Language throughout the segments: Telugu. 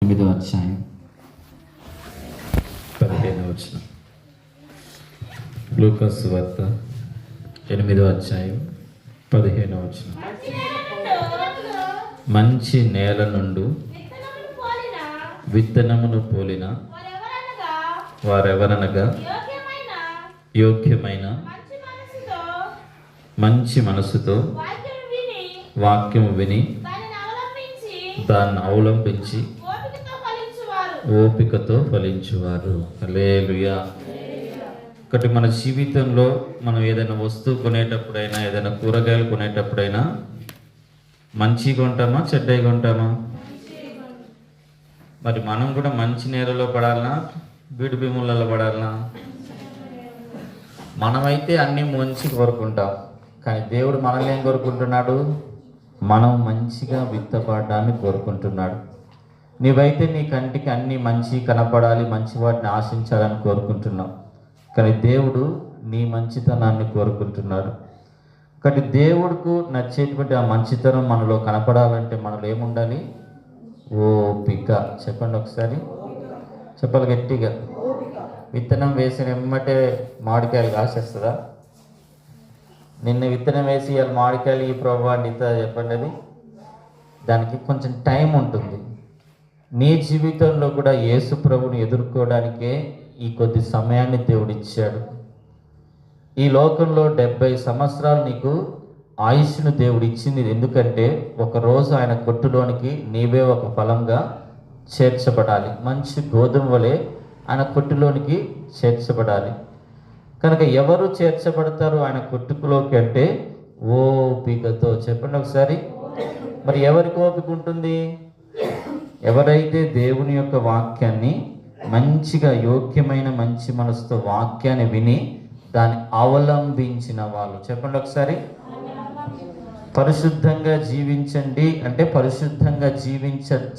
8వ అధ్యాయం 15వ వచనం. లూకాసు వార్త 8వ అధ్యాయం 15వ వచనం. మంచి నేల నుండి విత్తనమును పోలిన వారెవరనగా యోగ్యమైన మంచి మనసుతో వాక్యము విని దాన్ని అవలంబించి ఓపికతో ఫలించువారు. హల్లెలూయా. ఒకటి, మన జీవితంలో మనం ఏదైనా వస్తువు కొనేటప్పుడైనా, ఏదైనా కూరగాయలు కొనేటప్పుడైనా మంచి కొంటామా చెడ్డవి కొంటామా? మరి మనం కూడా మంచి నేలలో పడాలనా బీడు భీములలో పడాలనా? మనమైతే అన్నీ మంచి కోరుకుంటాం, కానీ దేవుడు మనల్ని ఏం కోరుకుంటున్నాడు? మనం మంచిగా విత్తపడడాన్ని కోరుకుంటున్నాడు. నీవైతే నీ కంటికి అన్నీ మంచి కనపడాలి, మంచి వాటిని ఆశించాలని కోరుకుంటున్నావు, కానీ దేవుడు నీ మంచితనాన్ని కోరుకుంటున్నాడు. కానీ దేవుడికి నచ్చేటువంటి ఆ మంచితనం మనలో కనపడాలంటే మనలో ఏముండాలి? ఓపిక. చెప్పండి ఒకసారి, చెప్పాలి గట్టిగా. విత్తనం వేసిన ఎమ్మటే మామిడికాయలు కాసేస్తుందా? నిన్న విత్తనం వేసి ఇవాళ మామిడికాయలు ఈ ప్రభావ అండితా చెప్పండి. అది దానికి కొంచెం టైం ఉంటుంది. నీ జీవితంలో కూడా యేసు ప్రభుని ఎదుర్కోవడానికే ఈ కొద్ది సమయాన్ని దేవుడు ఇచ్చాడు. ఈ లోకంలో 70 సంవత్సరాలు నీకు ఆయుష్ను దేవుడు ఇచ్చింది. ఎందుకంటే ఒకరోజు ఆయన కొట్టులోనికి నీవే ఒక ఫలంగా చేర్చబడాలి. మంచి గోధుమ వలె ఆయన కొట్టులోనికి చేర్చబడాలి. కనుక ఎవరు చేర్చబడతారు ఆయన కొట్టుకులోకి అంటే ఓపికతో. చెప్పండి ఒకసారి. మరి ఎవరికి ఓపిక ఉంటుంది? ఎవరైతే దేవుని యొక్క వాక్యాన్ని మంచిగా యోగ్యమైన మంచి మనసుతో వాక్యాన్ని విని దాన్ని అవలంబించిన వాళ్ళు. చెప్పండి ఒకసారి. పరిశుద్ధంగా జీవించండి అంటే పరిశుద్ధంగా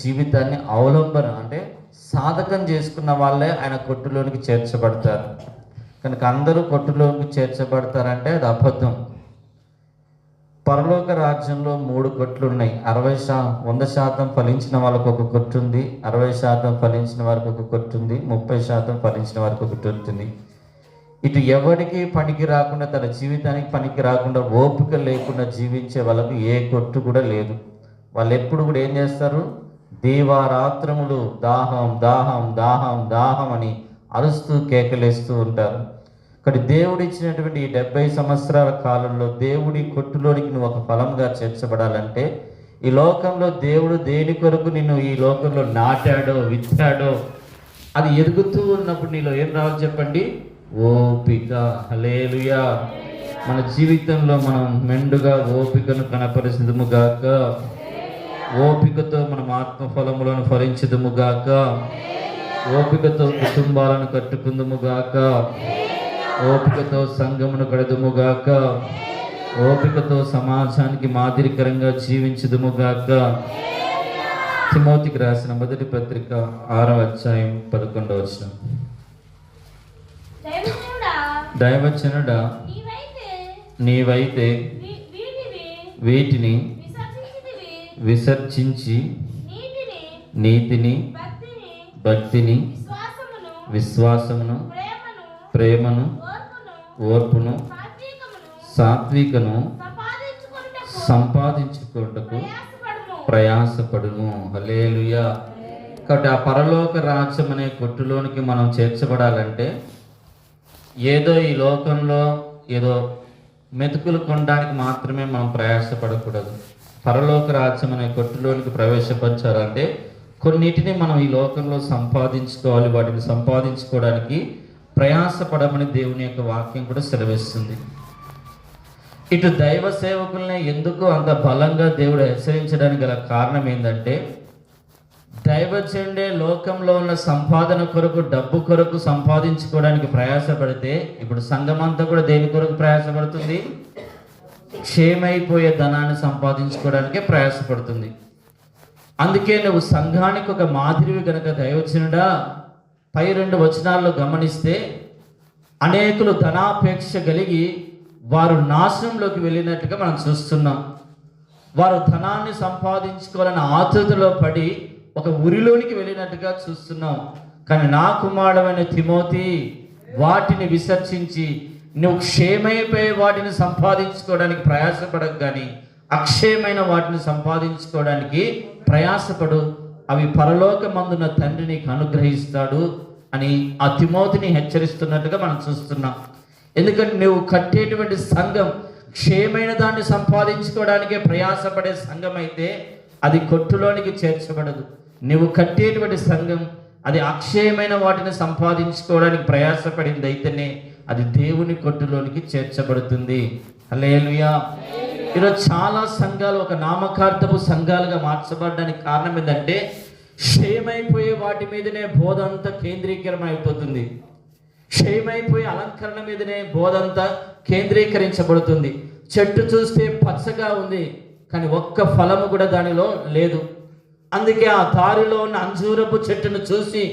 జీవితాన్ని అవలంబన అంటే సాధకం చేసుకున్న వాళ్ళే ఆయన కొట్టులోనికి చేర్చబడతారు. కనుక అందరూ కొట్టులోకి చేర్చబడతారంటే అది అబద్ధం. పరలోక రాజ్యంలో 3 కొట్లు ఉన్నాయి. 100% ఫలించిన వాళ్ళకు ఒక కొట్టు ఉంది, 60% ఫలించిన వారికి ఒక కొట్టు ఉంది, 30% ఫలించిన వారికి ఒక కొట్టు ఉంటుంది. ఇటు ఎవరికి పనికి రాకుండా, తన జీవితానికి పనికి రాకుండా, ఓపిక లేకుండా జీవించే వాళ్ళకు ఏ కొట్టు కూడా లేదు. వాళ్ళు ఎప్పుడు కూడా ఏం చేస్తారు? దీవారాత్రములు దాహం దాహం దాహం దాహం అని అరుస్తూ కేకలేస్తూ ఉంటారు. కానీ దేవుడు ఇచ్చినటువంటి ఈ 70 సంవత్సరాల కాలంలో దేవుడి కొట్టులోనికి నువ్వు ఒక ఫలంగా చేర్చబడాలంటే ఈ లోకంలో దేవుడు దేని కొరకు నిన్ను ఈ లోకంలో నాటాడో విత్తాడో అది ఎదుగుతూ ఉన్నప్పుడు నీలో ఏం రావాలి చెప్పండి? ఓపిక. హల్లెలూయా. మన జీవితంలో మనం మెండుగా ఓపికను కనపరిచిదుముగాక. ఓపికతో మనం ఆత్మఫలములను ఫలించుదుముగాక. ఓపికతో కుటుంబాలను కట్టుకుందుముగాక. ఓపికతో సంఘమును కడదుముగాక. ఓపికతో సమాజానికి మాదిరికరంగా జీవించుదుముగాక. తిమోతికి రాసిన మొదటి పత్రిక 6వ అధ్యాయం 11వ వచనం. దైవజనుడా, నీవైతే వీటిని విసర్జించి నీతిని భక్తిని విశ్వాసమును ప్రేమను ఓర్పును సాత్వికను సంపాదించుకొనుటకు ప్రయాసపడును. హల్లెలూయా. కాబట్టి ఆ పరలోక రాజ్యం అనే కొట్టులోనికి మనం చేర్చబడాలంటే ఏదో ఈ లోకంలో ఏదో మెతుకులు కొనడానికి మాత్రమే మనం ప్రయాసపడకూడదు. పరలోక రాజ్యం అనే కొట్టులోనికి ప్రవేశపరచాలంటే కొన్నిటిని మనం ఈ లోకంలో సంపాదించుకోవాలి. వాటిని సంపాదించుకోవడానికి ప్రయాసపడమని దేవుని యొక్క వాక్యం కూడా సెలవిస్తుంది. ఇటు దైవ సేవకుల్ని ఎందుకు అంత బలంగా దేవుడు హెచ్చరించడానికి గల కారణం ఏంటంటే దైవజనుడే లోకంలో ఉన్న సంపాదన కొరకు, డబ్బు కొరకు సంపాదించుకోవడానికి ప్రయాసపడితే ఇప్పుడు సంఘమంతా కూడా దేని కొరకు ప్రయాసపడుతుంది? క్షేమైపోయే ధనాన్ని సంపాదించుకోవడానికే ప్రయాసపడుతుంది. అందుకే నువ్వు సంఘానికి ఒక మాదిరివి కనుక దైవజనుడా పై 2 వచనాల్లో గమనిస్తే అనేకులు ధనాపేక్ష కలిగి వారు నాశనంలోకి వెళ్ళినట్టుగా మనం చూస్తున్నాం. వారు ధనాన్ని సంపాదించుకోవాలని ఆతృతలో పడి ఒక ఉరిలోనికి వెళ్ళినట్టుగా చూస్తున్నాం. కానీ నా కుమారుడైన తిమోతి, వాటిని విసర్జించి నువ్వు క్షేమైపోయే వాటిని సంపాదించుకోవడానికి ప్రయాసపడకు, కానీ అక్షయమైన వాటిని సంపాదించుకోవడానికి ప్రయాసపడు. అవి పరలోకమందున తండ్రి నీకు అనుగ్రహిస్తాడు అని ఆ తిమోతిని హెచ్చరిస్తున్నట్టుగా మనం చూస్తున్నాం. ఎందుకంటే నువ్వు కట్టేటువంటి సంఘం క్షేమైన దాన్ని సంపాదించుకోవడానికే ప్రయాసపడే సంఘం అయితే అది కొట్టులోనికి చేర్చబడదు. నువ్వు కట్టేటువంటి సంఘం అది అక్షయమైన వాటిని సంపాదించుకోవడానికి ప్రయాసపడింది అయితేనే అది దేవుని కొట్టులోనికి చేర్చబడుతుంది. హల్లెలూయా. ఈరోజు చాలా సంఘాలు ఒక నామకార్థపు సంఘాలుగా మార్చబడడానికి కారణం ఏంటంటే క్షయమైపోయే వాటి మీదనే బోధ అంతా కేంద్రీకరమైపోతుంది. క్షయమైపోయే అలంకరణ మీదనే బోధ అంతా కేంద్రీకరించబడుతుంది. చెట్టు చూస్తే పచ్చగా ఉంది, కానీ ఒక్క ఫలము కూడా దానిలో లేదు. అందుకే ఆ దారిలో ఉన్న అంజూరపు చెట్టును చూసి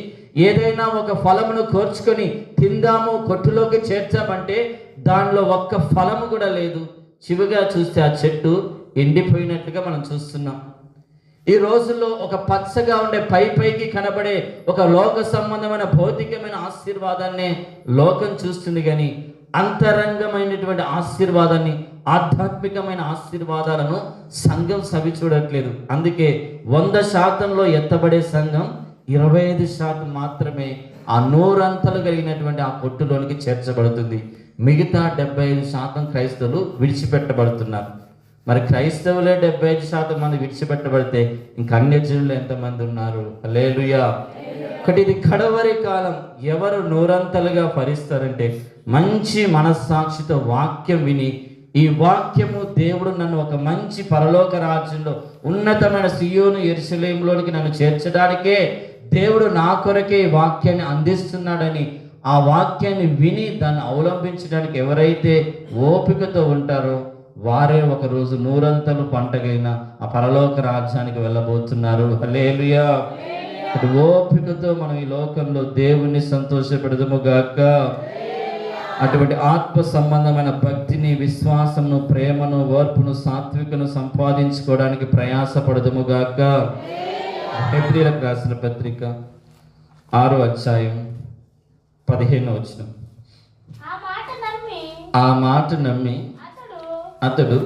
ఏదైనా ఒక ఫలమును కోర్చుకొని తిందాము, కొట్టులోకి చేర్చామంటే దానిలో ఒక్క ఫలము కూడా లేదు. చివరిగా చూస్తే ఆ చెట్టు ఎండిపోయినట్లుగా మనం చూస్తున్నాం. ఈ రోజుల్లో ఒక పచ్చగా ఉండే పైకి కనబడే ఒక లోక సంబంధమైన భౌతికమైన ఆశీర్వాదాన్ని లోకం చూస్తుంది, కానీ అంతరంగమైనటువంటి ఆశీర్వాదాన్ని, ఆధ్యాత్మికమైన ఆశీర్వాదాలను సంఘం సవి చూడట్లేదు. అందుకే 100%లో ఎత్తబడే సంఘం 25% మాత్రమే ఆ 100 కలిగినటువంటి ఆ కొట్టులోనికి చేర్చబడుతుంది. మిగతా 75% క్రైస్తవులు విడిచిపెట్టబడుతున్నారు. మరి క్రైస్తవులే 75% మంది విడిచిపెట్టబడితే ఇంక అన్యజనులు ఎంతమంది ఉన్నారు? హల్లెలూయా. ఒకటి, ఇది కడవరి కాలం. ఎవరు 100 ఫలిస్తారంటే మంచి మనస్సాక్షితో వాక్యం విని, ఈ వాక్యము దేవుడు నన్ను ఒక మంచి పరలోక రాజ్యంలో ఉన్నతమైన సియోను యెరూషలేములోనికి నన్ను చేర్చడానికే దేవుడు నా కొరకే ఈ వాక్యాన్ని అందిస్తున్నాడని ఆ వాక్యాన్ని విని దాన్ని అవలంబించడానికి ఎవరైతే ఓపికతో ఉంటారో వారే ఒకరోజు 100 పంటగైన ఆ పరలోక రాజ్యానికి వెళ్ళబోతున్నారు. హల్లెలూయా. ఓపికతో మనం ఈ లోకంలో దేవుణ్ణి సంతోషపెడదుము గాక. అటువంటి ఆత్మ సంబంధమైన భక్తిని, విశ్వాసమును, ప్రేమను, ఓర్పును, సాత్వికను సంపాదించుకోవడానికి ప్రయాసపడదుము గాక. హెబ్రీయులకు రాసిన పత్రిక 6వ అధ్యాయం 15వ వచనం. ఆ మాట నమ్మి అతడు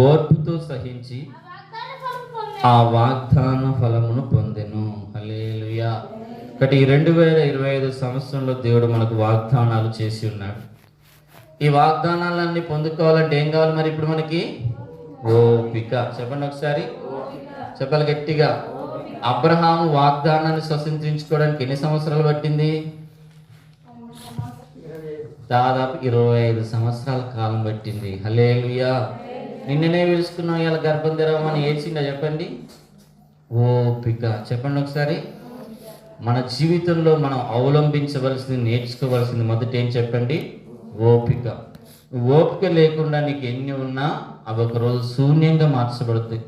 ఓర్పుతో సహించి ఆ వాగ్దాన ఫలమును పొందెను. హల్లెలూయా. ఒకటి, 2025 సంవత్సరంలో దేవుడు మనకు వాగ్దానాలు చేసి ఉన్నాడు. ఈ వాగ్దానాలన్నీ పొందుకోవాలంటే ఏం కావాలి? మరి ఇప్పుడు మనకి ఓపిక. చెప్పండి ఒకసారి, చెప్పాలి గట్టిగా. అబ్రహాము వాగ్దానాన్ని స్వతంత్రించుకోవడానికి ఎన్ని సంవత్సరాలు పట్టింది? దాదాపు 25 సంవత్సరాల కాలం పట్టింది. హల్లెలూయా. నిన్ననే పిలుచుకున్నాం, ఇలా గర్భం తెరవమని ఏడ్చిందా? చెప్పండి. ఓపిక. చెప్పండి ఒకసారి. మన జీవితంలో మనం అవలంబించవలసింది, నేర్చుకోవలసింది మొదట ఏం చెప్పండి? ఓపిక. ఓపిక లేకుండా నీకు ఎన్ని ఉన్నా అవి ఒకరోజు శూన్యంగా మార్చబడుతాయి.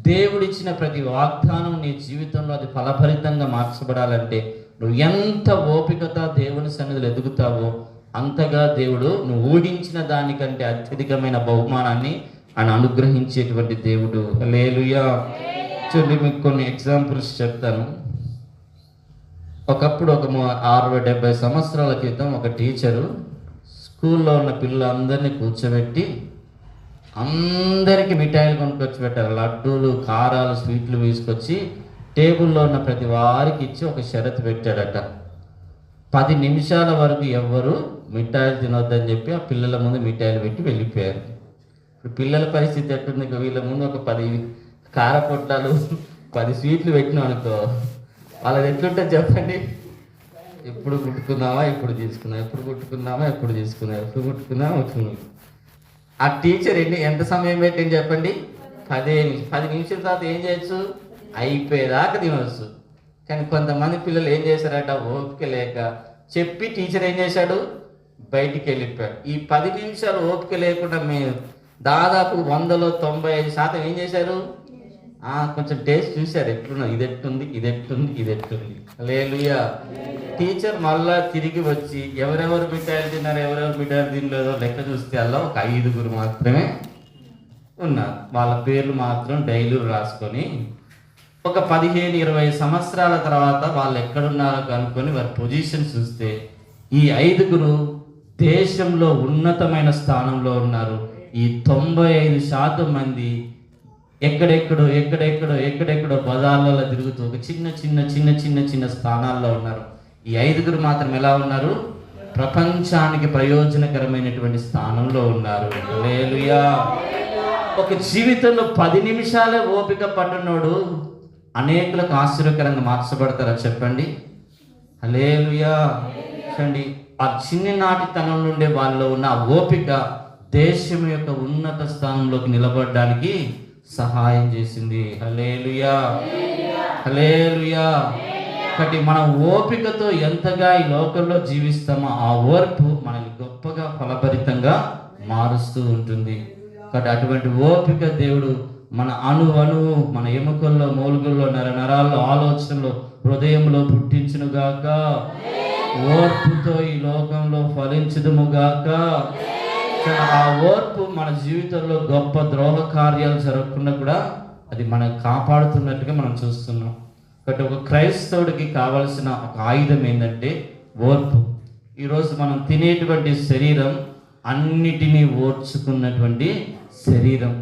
దేవుడిచ్చిన ప్రతి వాగ్దానం నీ జీవితంలో అది ఫలభరితంగా మార్చబడాలంటే నువ్వు ఎంత ఓపికతో దేవుని సన్నిధిలో ఎదుగుతావో అంతగా దేవుడు నువ్వు ఊహించిన దానికంటే అత్యధికమైన బహుమానాన్ని ఆయన అనుగ్రహించేటువంటి దేవుడు. హల్లెలూయా. చూడండి, మీకు కొన్ని ఎగ్జాంపుల్స్ చెప్తాను. ఒకప్పుడు ఒక 60-70 సంవత్సరాల క్రితం ఒక టీచరు స్కూల్లో ఉన్న పిల్లలందరినీ కూర్చోబెట్టి అందరికీ మిఠాయిలు కొనుక్కొచ్చి పెట్టారు. లడ్డూలు, కారాలు, స్వీట్లు తీసుకొచ్చి టేబుల్లో ఉన్న ప్రతి వారికి ఇచ్చి ఒక షరతు పెట్టాడట. 10 నిమిషాల వరకు ఎవ్వరు మిఠాయిలు తినొద్దని చెప్పి ఆ పిల్లల ముందు మిఠాయిలు పెట్టి వెళ్ళిపోయారు. ఇప్పుడు పిల్లల పరిస్థితి ఎట్టుంది? వీళ్ళ ముందు ఒక 10 కారపొట్టాలు, 10 స్వీట్లు పెట్టినాం అనుకో, వాళ్ళది ఎట్లుంటుంది చెప్పండి? ఎప్పుడు కుట్టుకుందామా, ఎప్పుడు తీసుకుందాం, ఎప్పుడు కుట్టుకుందామా, ఎప్పుడు తీసుకుందాం, ఎప్పుడు కుట్టుకుందామా, ఎప్పుడు. ఆ టీచర్ ఎంత సమయం పెట్టింది చెప్పండి? 10 నిమిషాల తర్వాత ఏం చేయొచ్చు? అయిపోయేదాకా తినవచ్చు. కానీ కొంతమంది పిల్లలు ఏం చేశారట, ఓపిక లేక చెప్పి టీచర్ ఏం చేశాడు? బయటికి వెళ్ళిపోయాడు. ఈ 10 నిమిషాలు ఓపిక లేకుండా మేము దాదాపు 100లో 95% ఏం చేశారు? కొంచెం టేస్ట్ చూశారు, ఎట్లున్నా, ఇది ఎట్టుంది, ఇది ఎట్టుంది, ఇది ఎట్టుంది. హల్లెలూయా. టీచర్ మళ్ళా తిరిగి వచ్చి ఎవరెవరు మిఠాయిలు తిన్నారు, ఎవరెవరు మిఠాయిలు తినలేదో లెక్క చూస్తే అలా ఒక 5గురు మాత్రమే ఉన్నారు. వాళ్ళ పేర్లు మాత్రం డైలీ రాసుకొని ఒక 15-20 సంవత్సరాల తర్వాత వాళ్ళు ఎక్కడున్నారో కనుక్కొని వారి పొజిషన్ చూస్తే ఈ 5గురు దేశంలో ఉన్నతమైన స్థానంలో ఉన్నారు. ఈ 95% మంది ఎక్కడెక్కడో బజార్లలో తిరుగుతూ ఒక చిన్న స్థానాల్లో ఉన్నారు. ఈ 5గురు మాత్రం ఎలా ఉన్నారు? ప్రపంచానికి ప్రయోజనకరమైనటువంటి స్థానంలో ఉన్నారు. హల్లెలూయా. ఒక జీవితంలో 10 నిమిషాలే ఓపిక పట్టునోడు అనేకులకు ఆశ్చర్యకరంగా మార్చబడతారా చెప్పండి? హల్లెలూయా. చూడండి, ఆ చిన్ననాటితనం నుండే వాళ్ళలో ఉన్న ఓపిక దేశం యొక్క ఉన్నత స్థానంలోకి నిలబడడానికి సహాయం చేసింది. హల్లెలూయా, హల్లెలూయా. ఒకటి, మన ఓపికతో ఎంతగా ఈ లోకంలో జీవిస్తామో ఆ ఓర్పు మనల్ని గొప్పగా ఫలభరితంగా మారుస్తూ ఉంటుంది. కాబట్టి అటువంటి ఓపిక దేవుడు మన అణువు మన ఎముకల్లో, మూలుగుల్లో, నరాల్లో, ఆలోచనలో, హృదయంలో పుట్టించునుగాక. ఓర్పుతో ఈ లోకంలో ఫలించుదుముగాక. ఆ ఓర్పు మన జీవితంలో గొప్ప ద్రోహ కార్యాలు జరగకుండా కూడా అది మనం కాపాడుతున్నట్టుగా మనం చూస్తున్నాం. కాబట్టి ఒక క్రైస్తవుడికి కావలసిన ఒక ఆయుధం ఏంటంటే ఓర్పు. ఈరోజు మనం తినేటువంటి శరీరం అన్నిటినీ ఓర్చుకున్నటువంటి శరీరం,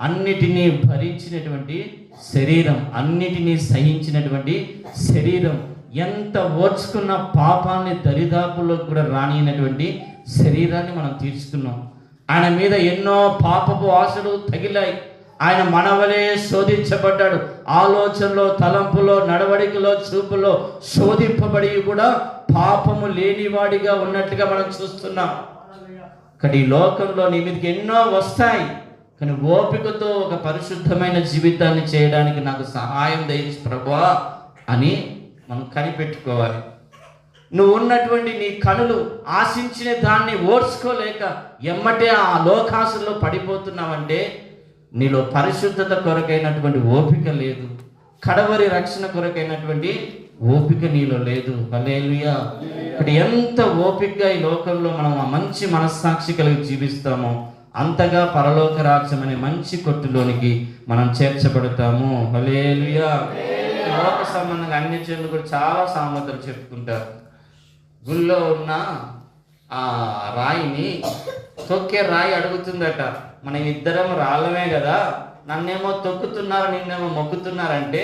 అన్నిటినీ భరించినటువంటి శరీరం, అన్నిటినీ సహించినటువంటి శరీరం, ఎంత ఓర్చుకున్న పాపాన్ని దరిదాపుల్లో కూడా రానియనటువంటి శరీరాన్ని మనం తీర్చుకున్నాం. ఆయన మీద ఎన్నో పాపపు ఆశలు తగిలాయి. ఆయన మనవలే శోధించబడ్డాడు. ఆలోచనలో, తలంపులో, నడవడికలో, చూపులో శోధింపబడి కూడా పాపము లేనివాడిగా ఉన్నట్టుగా మనం చూస్తున్నాం. కానీ ఈ లోకంలో నీ మీదకి ఎన్నో వస్తాయి, కానీ ఓపికతో ఒక పరిశుద్ధమైన జీవితాన్ని చేయడానికి నాకు సహాయం దయచి ప్రభువా అని మనం కనిపెట్టుకోవాలి. నువ్వు ఉన్నటువంటి నీ కనులు ఆశించిన దాన్ని ఓర్చుకోలేక ఎమ్మటే ఆ లోకాసుల్లో పడిపోతున్నావంటే నీలో పరిశుద్ధత కొరకైనటువంటి ఓపిక లేదు, కడవరి రక్షణ కొరకైనటువంటి ఓపిక నీలో లేదు. హల్లెలూయా. ఇక్కడ ఎంత ఓపికగా ఈ లోకంలో మనం ఆ మంచి మనస్సాక్షి కలిగి జీవిస్తామో అంతగా పరలోక రాజ్యం అనే మంచి కొట్టులోనికి మనం చేర్చబడతాము. హల్లెలూయా. లోక సంబంధంగా అన్ని చెల్లు కూడా చాలా సామెతలు చెప్పుకుంటారు. గుళ్ళో ఉన్న ఆ రాయిని తొక్కే రాయి అడుగుతుందట, మనం ఇద్దరం రాళ్ళమే కదా, నన్నేమో తొక్కుతున్నారు, నిన్నేమో మొక్కుతున్నారంటే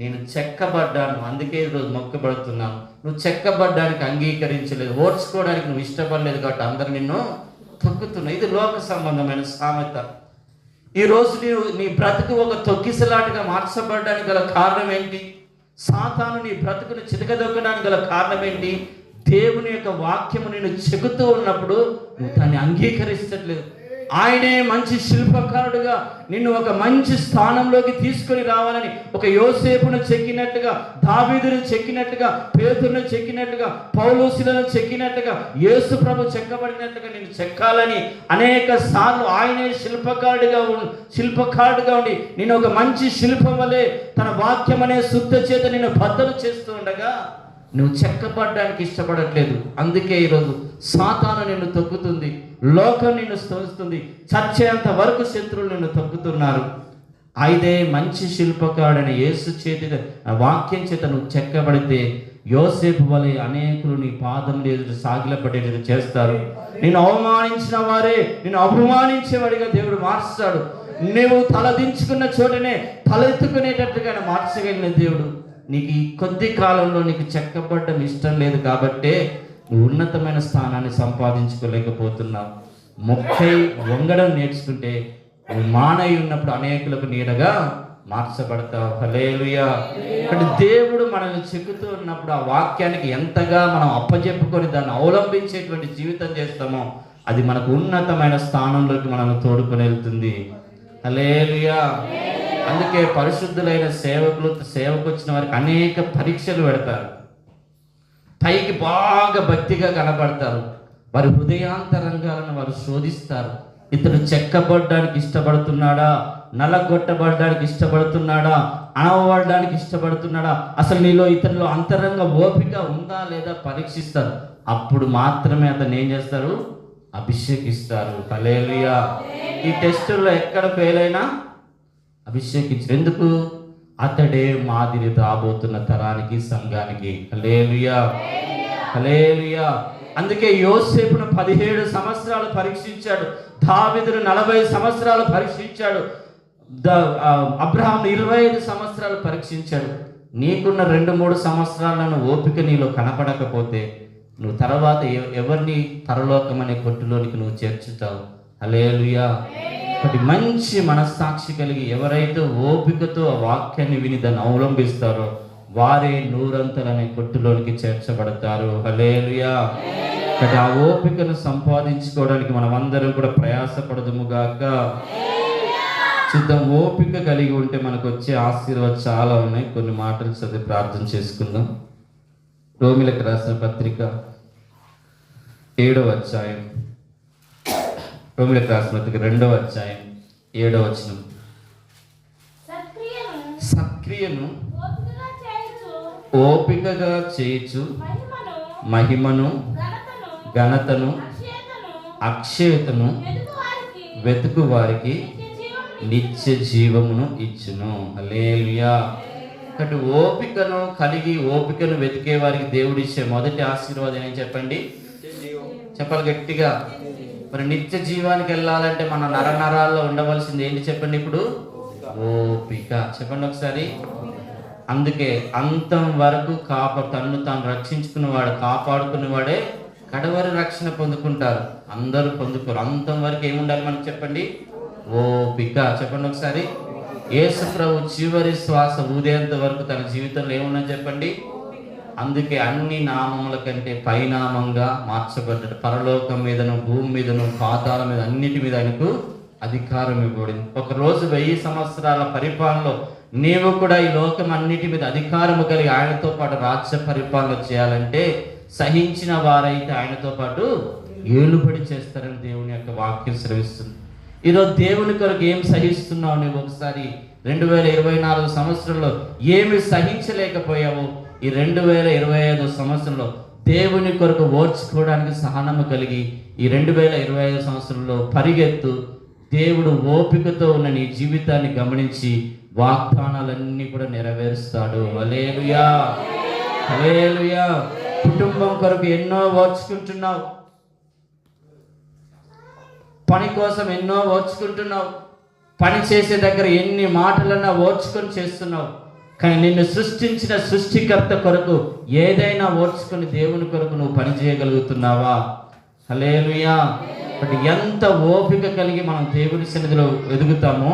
నేను చెక్కబడ్డాను, అందుకే ఈరోజు మొక్కబడుతున్నాను. నువ్వు చెక్కబడ్డానికి అంగీకరించలేదు, ఓర్చుకోవడానికి నువ్వు ఇష్టపడలేదు కాబట్టి అందరు నిన్ను తొక్కుతున్నావు. ఇది లోక సంబంధమైన సామెత. ఈరోజు నీ బ్రతుకు ఒక తొక్కిసలాటగా మార్చబడడానికి గల కారణం ఏంటి? సాతాను నీ బ్రతుకును చితకదొక్కడానికి గల కారణం ఏంటి? దేవుని యొక్క వాక్యము నేను చెబుతూ ఉన్నప్పుడు నువ్వు దాన్ని అంగీకరించట్లేదు. ఆయనే మంచి శిల్పకారుడుగా నిన్ను ఒక మంచి స్థానంలోకి తీసుకొని రావాలని, ఒక యోసేపును చెక్కినట్టుగా, దావీదును చెక్కినట్టుగా, పేతురును చెక్కినట్టుగా, పౌలుసిలను చెక్కినట్టుగా, యేసు ప్రభు చెక్కబడినట్టుగా నిన్ను చెక్కాలని అనేక సార్లు ఆయనే శిల్పకారుడుగా ఉండి నిన్ను ఒక మంచి శిల్పం వలె తన వాక్యం అనే శుద్ధ చేత నిన్ను బద్దలు చేస్తూ ఉండగా నువ్వు చెక్కబడ్డానికి ఇష్టపడట్లేదు. అందుకే ఈరోజు సాతాను నిన్ను తొక్కుతుంది, లోకం నిన్ను స్తోస్తుంది, చచ్చేంత వరకు శత్రువులు నిన్ను తొక్కుతున్నారు. అయితే మంచి శిల్పకారుడైన యేసు చేతి వాక్యం చేత నువ్వు చెక్కబడితే యోసేపు వలె అనేకులు నీ పాదం ఎదుట సాగిలపడేది చేస్తారు. నేను అవమానించిన వారే నిన్ను అవమానించేవాడిగా దేవుడు మార్చుతాడు. నువ్వు తలదించుకున్న చోటనే తలెత్తుకునేటట్టుగా మార్చగలిగిన దేవుడు. నీకు ఈ కొద్ది కాలంలో నీకు చెక్కబడ్డం ఇష్టం లేదు కాబట్టే నువ్వు ఉన్నతమైన స్థానాన్ని సంపాదించుకోలేకపోతున్నావు. మొక్కై వంగడం నేర్చుకుంటే నువ్వు మానై ఉన్నప్పుడు అనేకులకు నీడగా మార్చబడతావు. హల్లెలూయా. ఇక్కడ దేవుడు మనల్ని చెక్కుతూ ఉన్నప్పుడు ఆ వాక్యానికి ఎంతగా మనం అప్పచెప్పుకొని దాన్ని అవలంబించేటువంటి జీవితం చేస్తామో అది మనకు ఉన్నతమైన స్థానంలోకి మనల్ని తోడుకొని వెళ్తుంది. హల్లెలూయా. అందుకే పరిశుద్ధులైన సేవకు వచ్చిన వారికి అనేక పరీక్షలు పెడతారు. పైకి బాగా భక్తిగా కనబడతారు, వారి హృదయాంతరంగాలను వారు శోధిస్తారు. ఇతడు చెక్కబడడానికి ఇష్టపడుతున్నాడా, నలగొట్టబడడానికి ఇష్టపడుతున్నాడా, అనవబడడానికి ఇష్టపడుతున్నాడా, అసలు నీలో ఇతరులో అంతరంగ ఓపిక ఉందా లేదా పరీక్షిస్తారు. అప్పుడు మాత్రమే అతను ఏం చేస్తారు? అభిషేకిస్తారు. హల్లెలూయా. ఈ టెస్టుల్లో ఎక్కడ ఫెయిల్ అయినా అభిషేకించారు. ఎందుకు? అతడే మాదిరి రాబోతున్న తరానికి, సంఘానికి. హల్లెలూయా, హల్లెలూయా. అందుకే యోసేపును 17 సంవత్సరాలు పరీక్షించాడు, దావీదును 40 సంవత్సరాలు పరీక్షించాడు, అబ్రహాంను 25 సంవత్సరాలు పరీక్షించాడు. నీకున్న 2-3 సంవత్సరాలను ఓపిక నీలో కనపడకపోతే నువ్వు తర్వాత ఎవరిని పరలోకం అనే కొట్టులోనికి నువ్వు చేర్చుతావు. హల్లెలూయా. ఒకటి మంచి మనస్సాక్షి కలిగి ఎవరైతే ఓపికతో ఆ వాక్యాన్ని విని దాన్ని అవలంబిస్తారో వారే 100 అనే కొట్టులోనికి చేర్చబడతారు. హల్లెలూయా. ఒకటి ఆ ఓపికను సంపాదించుకోవడానికి మనం అందరం కూడా ప్రయాసపడదుముగాక. చూద్దాం, ఓపిక కలిగి ఉంటే మనకు వచ్చే ఆశీర్వాదాలు చాలా ఉన్నాయి. కొన్ని మాటలు చదివి ప్రార్థన చేసుకుందాం. రోమిలకు రాసిన పత్రిక 7వ అధ్యాయం, రోమిలకు రాసిన పత్రిక 2వ అధ్యాయం 7వ వచనం. సక్రియను ఓపికగా చేయుచు మహిమను, ఘనతను, అక్షయతను వెతుకు వారికి నిత్య జీవమును ఇచ్చును. హల్లెలూయా. ఒకటి ఓపికను కలిగి ఓపికను వెతికే వారికి దేవుడు ఇచ్చే మొదటి ఆశీర్వాదం ఏం చెప్పండి? చెప్పాలి గట్టిగా. మరి నిత్య జీవానికి వెళ్ళాలంటే మన నరనరాల్లో ఉండవలసింది ఏంటి చెప్పండి? ఇప్పుడు ఓపిక. చెప్పండి ఒకసారి. అందుకే అంతం వరకు తన్ను తాను రక్షించుకున్నవాడు, కాపాడుకున్నవాడే కడవరి రక్షణ పొందుకుంటారు. అందరూ పొందుకోరు. అంతం వరకు ఏముండాలి మనకు చెప్పండి? ఓపిక. చెప్పండి ఒకసారి. యేసు ప్రభు చివరి శ్వాస ఊదేంత వరకు తన జీవితంలో ఏముందని చెప్పండి? అందుకే అన్ని నామముల కంటే పైనామంగా మార్చబడ్డాడు. పరలోకం మీదను, భూమి మీదను, పాతాల మీద, అన్నిటి మీద ఆయనకు అధికారం ఇవ్వబడింది. ఒకరోజు 1000 సంవత్సరాల పరిపాలనలో నీవు కూడా ఈ లోకం అన్నిటి మీద అధికారము కలిగి ఆయనతో పాటు రాజ్య పరిపాలన చేయాలంటే సహించిన వారైతే ఆయనతో పాటు ఏలుబడి చేస్తారని దేవుని యొక్క వాక్యం శ్రవిస్తుంది. ఈరోజు దేవుని కొరకు ఏం సహిస్తున్నావు నువ్వు? ఒకసారి 2024 సంవత్సరంలో ఏమి సహించలేకపోయావు? ఈ 2025 సంవత్సరంలో దేవుని కొరకు ఓర్చుకోవడానికి సహనము కలిగి ఈ 2025 సంవత్సరంలో పరిగెత్తు. దేవుడు ఓపికతో ఉన్న నీ జీవితాన్ని గమనించి వాగ్దానాలన్నీ కూడా నెరవేరుస్తాడు. హల్లెలూయా, హల్లెలూయా. కుటుంబం కొరకు ఎన్నో ఓర్చుకుంటున్నావు, పని కోసం ఎన్నో ఓర్చుకుంటున్నావు, పని చేసే దగ్గర ఎన్ని మాటలన్నా ఓర్చుకొని చేస్తున్నావు. కానీ నిన్ను సృష్టించిన సృష్టికర్త కొరకు ఏదైనా ఓర్చుకొని దేవుని కొరకు నువ్వు పని చేయగలుగుతున్నావా? హల్లెలూయా. బట్ ఎంత ఓపిక కలిగి మనం దేవుని సన్నిధిలో ఎదుగుతామో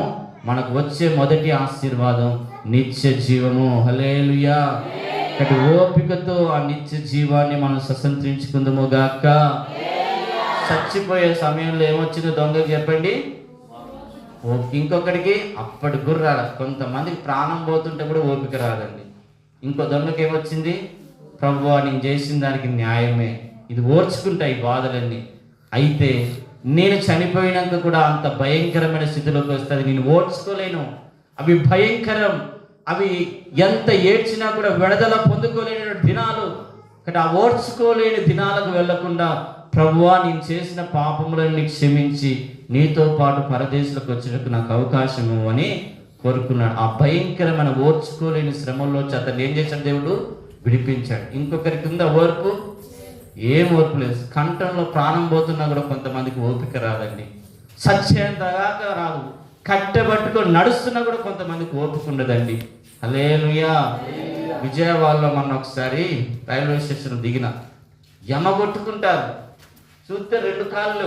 మనకు వచ్చే మొదటి ఆశీర్వాదం నిత్య జీవము. హల్లెలూయా. అటు ఓపికతో ఆ నిత్య జీవాన్ని మనం స్వతంత్రించుకుందాము గాక. చచ్చిపోయే సమయంలో ఏమొచ్చిందో దొంగకి చెప్పండి? ఇంకొకటికి అప్పటి గుర్రాల. కొంతమందికి ప్రాణం పోతుంటే కూడా ఓపిక రాదండి. ఇంకో దొంగకి ఏమొచ్చింది? ప్రభువా నేను చేసిన దానికి న్యాయమే, ఇది ఓర్చుకుంటాయి బాధలన్నీ. అయితే నేను చనిపోయినాక కూడా అంత భయంకరమైన స్థితిలోకి వస్తుంది, నేను ఓర్చుకోలేను. అవి భయంకరం, అవి ఎంత ఏడ్చినా కూడా విడుదల పొందుకోలేని దినాలు. ఇక్కడ ఆ ఓర్చుకోలేని దినాలకు వెళ్లకుండా ప్రభువా నేను చేసిన పాపములను క్షమించి నీతో పాటు పరదేశులకు వచ్చేటప్పుడు నాకు అవకాశం అని కోరుకున్నాడు. ఆ భయంకరమైన ఓర్చుకోలేని శ్రమంలో అతను ఏం చేశాడు? దేవుడు విడిపించాడు. ఇంకొకరికి ఉందా ఓర్పు? ఏం ఓర్పు లేదు. కంఠంలో ప్రాణం పోతున్నా కూడా కొంతమందికి ఓపిక రాదండి. సత్యంతగా రాదు. కట్టెబట్టుకొని నడుస్తున్నా కూడా కొంతమందికి ఓపిక ఉండదండి. హల్లెలూయా. విజయవాడలో మొన్న ఒకసారి రైల్వే స్టేషన్ దిగిన యమగొట్టుకుంటారు. చూస్తే 2 కాళ్ళు,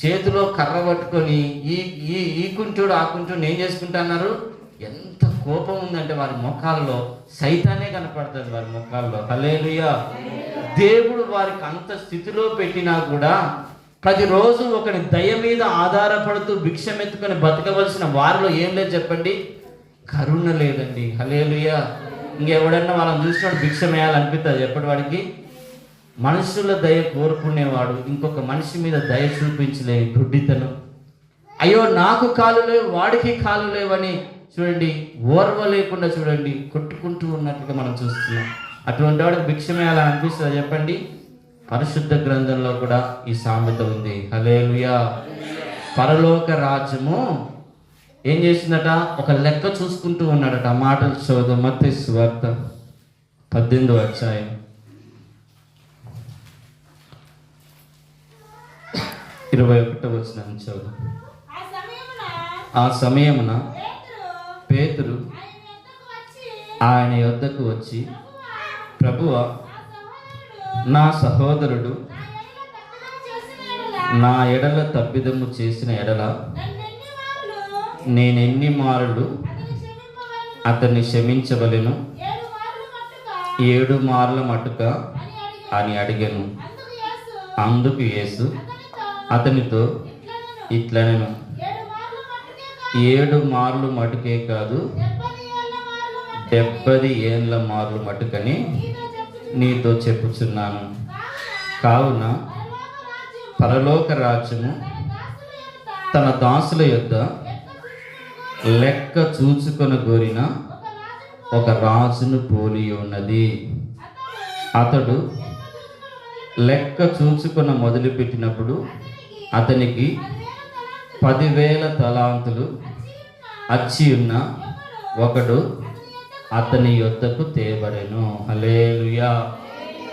చేతిలో కర్ర పట్టుకొని ఈ కుంటుడు ఆ కుంటుడు ఏం చేసుకుంటున్నారు? ఎంత కోపం ఉందంటే వారి ముఖాల్లో సైతానే కనపడుతుంది వారి ముఖాల్లో. హల్లెలూయా. దేవుడు వారికి అంత స్థితిలో పెట్టినా కూడా ప్రతిరోజు ఒకరి దయ మీద ఆధారపడుతూ భిక్షమెత్తుకొని బతకవలసిన వారిలో ఏం లేదు చెప్పండి? కరుణ లేదండి. హల్లెలూయా. ఇంకెవడన్నా వాళ్ళని చూసినప్పుడు భిక్షం వేయాలనిపిస్తుంది ఎప్పటి వాడికి? మనుషుల దయ కోరుకునేవాడు ఇంకొక మనిషి మీద దయ చూపించలేని గుడ్డితనం. అయ్యో నాకు కాలు లేవు, వాడికి కాలు లేవని చూడండి, ఓర్వ లేకుండా చూడండి కొట్టుకుంటూ ఉన్నట్టుగా మనం చూస్తున్నాం. అటువంటి వాడికి భిక్షం వేయాలని అనిపిస్తుందా చెప్పండి? పరిశుద్ధ గ్రంథంలో కూడా ఈ సామెత ఉంది. హల్లెలూయా. పరలోక రాజ్యము ఏం చేసిందట, ఒక లెక్క చూసుకుంటూ ఉన్నాడట. ఆ మాటలు చదువు, మత్తయి సువార్త 18వ అధ్యాయం 21వ వచనం చదువు. ఆ సమయమున పేతురు ఆయన యొద్దకు వచ్చి, ప్రభువా, నా సహోదరుడు నా ఎడల తప్పిదము చేసిన ఎడల నేనెన్ని మారులు అతన్ని క్షమించవలెను? 7 మార్ల మటుక అని అడిగాను. అందుకు యేసు అతనితో ఇట్లనెను, 7 మార్లు మటుకే కాదు, 70 ఏండ్ల మార్లు మటుకని నీతో చెప్పుచున్నాను. కావున పరలోక రాజ్యము తన దాసుల యొద్ద లెక్క చూచుకొని గోరిన ఒక రాజును పోలి ఉన్నది. అతడు లెక్క చూచుకొని మొదలుపెట్టినప్పుడు అతనికి 10,000 తలాంతులు అచ్చి ఉన్న ఒకడు అతని యొద్దకు తేబడెను. హల్లెలూయా.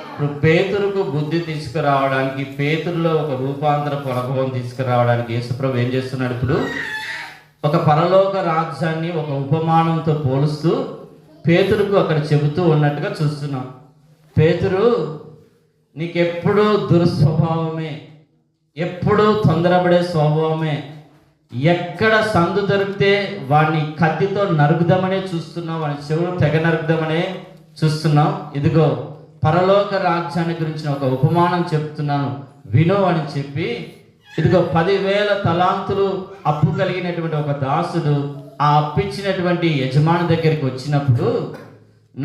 ఇప్పుడు పేతురుకు బుద్ధి తీసుకురావడానికి, పేతురులో ఒక రూపాంతరపు అనుభవం తీసుకురావడానికి యేసుప్రభు ఏం చేస్తున్నాడు? ఇప్పుడు ఒక పరలోక రాజ్యాన్ని ఒక ఉపమానంతో పోలుస్తూ పేతురుకు అక్కడ చెబుతూ ఉన్నట్టుగా చూస్తున్నాం. పేతురు, నీకెప్పుడూ దుర్స్వభావమే, ఎప్పుడూ తొందరపడే స్వభావమే, ఎక్కడ సందు దొరికితే వాడిని కత్తితో నరుకుదామనే చూస్తున్నావు, వాడి చెవులు తెగ నరుకుదామనే చూస్తున్నావు. ఇదిగో పరలోక రాజ్యాన్ని గురించిన ఒక ఉపమానం చెప్తున్నాను, విను అని చెప్పి, ఇదిగో 10,000 తలాంతులు అప్పు కలిగినటువంటి ఒక దాసుడు ఆ అప్పిచ్చినటువంటి యజమాని దగ్గరికి వచ్చినప్పుడు,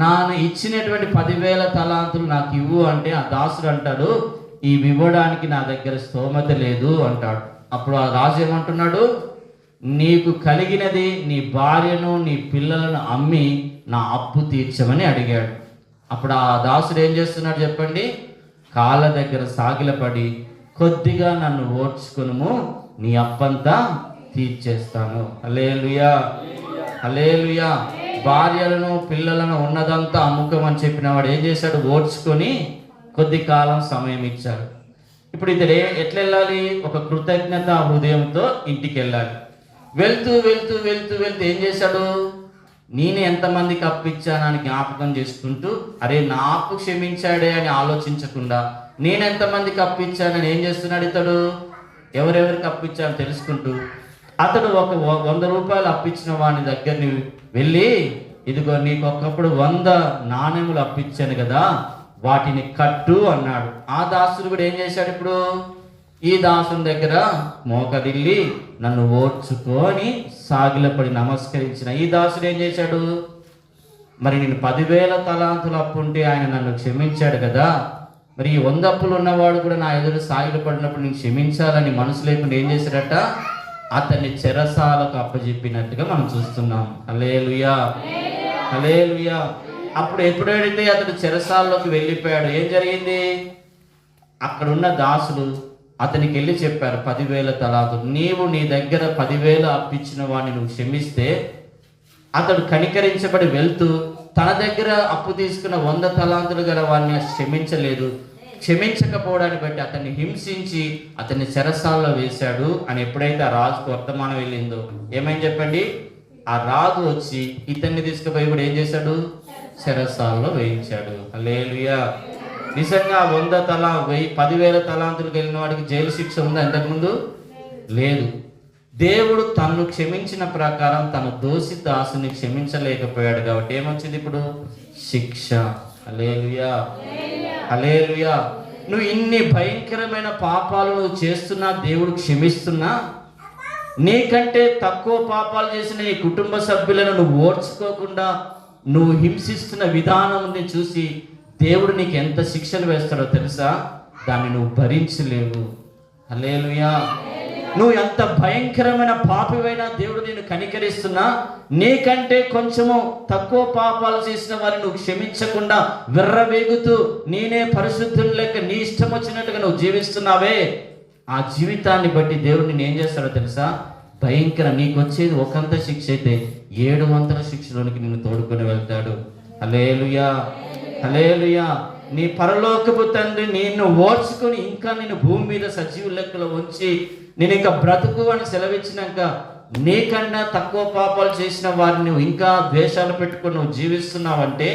నాను ఇచ్చినటువంటి 10,000 తలాంతులు నాకు ఇవ్వు అంటే ఆ దాసుడు అంటాడు, ఇవి ఇవ్వడానికి నా దగ్గర స్తోమత లేదు అంటాడు. అప్పుడు ఆ రాజు ఏమంటున్నాడు, నీకు కలిగినది నీ భార్యను నీ పిల్లలను అమ్మి నా అప్పు తీర్చమని అడిగాడు. అప్పుడు ఆ దాసుడు ఏం చేస్తున్నాడు చెప్పండి? కాళ్ళ దగ్గర సాగిలపడి, కొద్దిగా నన్ను ఓర్చుకొనుము, నీ అప్పంతా తీర్చేస్తాను. హల్లెలూయా, హల్లెలూయా. భార్యలను పిల్లలను ఉన్నదంతా అమ్ముకోమని చెప్పిన వాడు ఏం చేశాడు? ఓర్చుకొని కొద్ది కాలం సమయం ఇచ్చాడు. ఇప్పుడు ఇతడు ఎట్లా వెళ్ళాలి? ఒక కృతజ్ఞత హృదయంతో ఇంటికి వెళ్ళాలి. వెళ్తూ వెళ్తూ వెళ్తూ వెళ్తూ ఏం చేశాడు? నేను ఎంతమందికి అప్పిచ్చానని జ్ఞాపకం చేసుకుంటూ, అరే నా అప్పు క్షమించాడే అని ఆలోచించకుండా, నేను ఎంతమందికి అప్పిచ్చానని ఏం చేస్తున్నాడు ఇతడు? ఎవరెవరికి అప్పిచ్చానని తెలుసుకుంటూ అతడు ఒక 100 రూపాయలు అప్పిచ్చిన వాని దగ్గరని వెళ్ళి, ఇదిగో నీకు ఒకప్పుడు 100 నాణెములు అప్పిచ్చాను కదా, వాటిని కట్టు అన్నాడు. ఆ దాసుడు కూడా ఏం చేశాడు? ఇప్పుడు ఈ దాసుని దగ్గర మోకరిల్లి నన్ను ఓర్చుకొని సాగిలపడి నమస్కరించిన ఈ దాసుడు ఏం చేశాడు? మరి నేను 10,000 తలాంతులు అప్పు ఉంటే ఆయన నన్ను క్షమించాడు కదా, మరి ఈ 100 అప్పులు ఉన్నవాడు కూడా నా ఎదురు సాగిలపడినప్పుడు నేను క్షమించాలని మనసు లేకుండా ఏం చేశాడట? అతన్ని చెరసాలకు అప్పచెప్పినట్టుగా మనం చూస్తున్నాం. హల్లెలూయా, హల్లెలూయా. అప్పుడు ఎప్పుడైతే అతడు చెరసాల్లోకి వెళ్ళిపోయాడు, ఏం జరిగింది? అక్కడున్న దాసులు అతనికి వెళ్ళి చెప్పారు, 10,000 తలాంతులు, నీవు నీ దగ్గర 10,000 అప్పిచ్చిన వాడిని నువ్వు క్షమిస్తే, అతడు కనికరించబడి వెళ్తూ తన దగ్గర అప్పు తీసుకున్న 100 తలాంతులు గల వాడిని క్షమించలేదు. క్షమించకపోవడాన్ని బట్టి అతన్ని హింసించి అతన్ని చెరసాల్లో వేశాడు అని ఎప్పుడైతే ఆ రాజుకు వర్తమానం వెళ్ళిందో, ఏమైంది చెప్పండి? ఆ రాజు వచ్చి ఇతన్ని తీసుకుపోయి కూడా ఏం చేశాడు? చెరసాల్లో వేయించాడు. హల్లెలూయా. నిజంగా 10,000 తలాంతులకు వెళ్ళిన వాడికి జైలు శిక్ష ఉందా ఇంతకుముందు? లేదు. దేవుడు తన్ను క్షమించిన ప్రకారం తన దోషి దాసుని క్షమించలేకపోయాడు కాబట్టి ఏమొచ్చింది ఇప్పుడు? శిక్ష. హల్లెలూయా, హల్లెలూయా. నువ్వు ఇన్ని భయంకరమైన పాపాలు నువ్వు చేస్తున్నా, దేవుడు క్షమిస్తున్నా, నీకంటే తక్కువ పాపాలు చేసిన నీ కుటుంబ సభ్యులను నువ్వు ఓర్చుకోకుండా నువ్వు హింసిస్తున్న విధానం చూసి దేవుడు నీకు ఎంత శిక్షలు వేస్తాడో తెలుసా? దాన్ని నువ్వు భరించలేవు. హల్లెలూయా. నువ్వు ఎంత భయంకరమైన పాపివైనా దేవుడు నేను కనికరిస్తున్నా, నీకంటే కొంచెము తక్కువ పాపాలు చేసిన వారిని నువ్వు క్షమించకుండా విర్రవేగుతూ నేనే పరిశుద్ధుని లెక్క నీ ఇష్టం వచ్చినట్టుగా నువ్వు జీవిస్తున్నావే, ఆ జీవితాన్ని బట్టి దేవుడు నేను ఏం చేస్తాడో తెలుసా? భయంకర, నీకు వచ్చేది ఒకంత శిక్ష అయితే 700 శిక్షలోనికి నిన్ను తోడుకొని వెళ్తాడు. హల్లెలూయా, హల్లెలూయా. నీ పరలోకపు తండ్రి నిన్ను ఓర్చుకొని ఇంకా నిన్ను భూమి మీద సజీవ లెక్కలో ఉంచి నేను ఇంకా బ్రతుకు అని సెలవిచ్చినాక నీకన్నా తక్కువ పాపాలు చేసిన వారిని నువ్వు ఇంకా ద్వేషాలు పెట్టుకొని నువ్వు జీవిస్తున్నావంటే,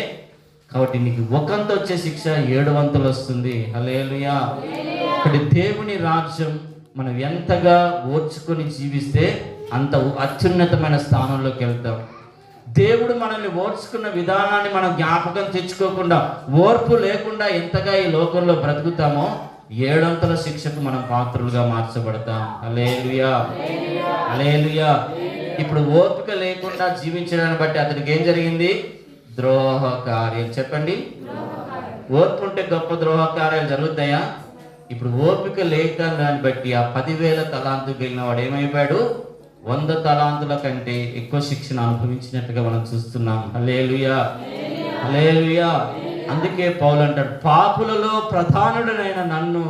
కాబట్టి నీకు ఒకంత వచ్చే శిక్ష 700 వస్తుంది. హల్లెలూయా. ఇక్కడ దేవుని రాజ్యం మనం ఎంతగా ఓర్చుకొని జీవిస్తే అంత అత్యున్నతమైన స్థానంలోకి వెళ్తాం. దేవుడు మనల్ని ఓర్చుకున్న విధానాన్ని మనం జ్ఞాపకం తెచ్చుకోకుండా, ఓర్పు లేకుండా ఎంతగా ఈ లోకంలో బ్రతుకుతామో 700 శిక్షకు మనం పాత్రులుగా మార్చబడతాం. హల్లెలూయా, హల్లెలూయా. ఇప్పుడు ఓపిక లేకుండా జీవించడాన్ని బట్టి అతనికి ఏం జరిగింది? ద్రోహ కార్యం. చెప్పండి, ఓర్పు ఉంటే గొప్ప ద్రోహ కార్యాలు జరుగుతాయా? ఇప్పుడు ఓపిక లేక దాన్ని బట్టి ఆ 10,000 తలాంతులు వెళ్ళిన వాడు ఏమైపోయాడు? 100 తలాంతుల కంటే ఎక్కువ శిక్షను అనుభవించినట్టుగా మనం చూస్తున్నాం. హల్లెలూయా, హల్లెలూయా. అందుకే పౌలు అంటాడు, పాపులలో ప్రధానుడనైన నన్ను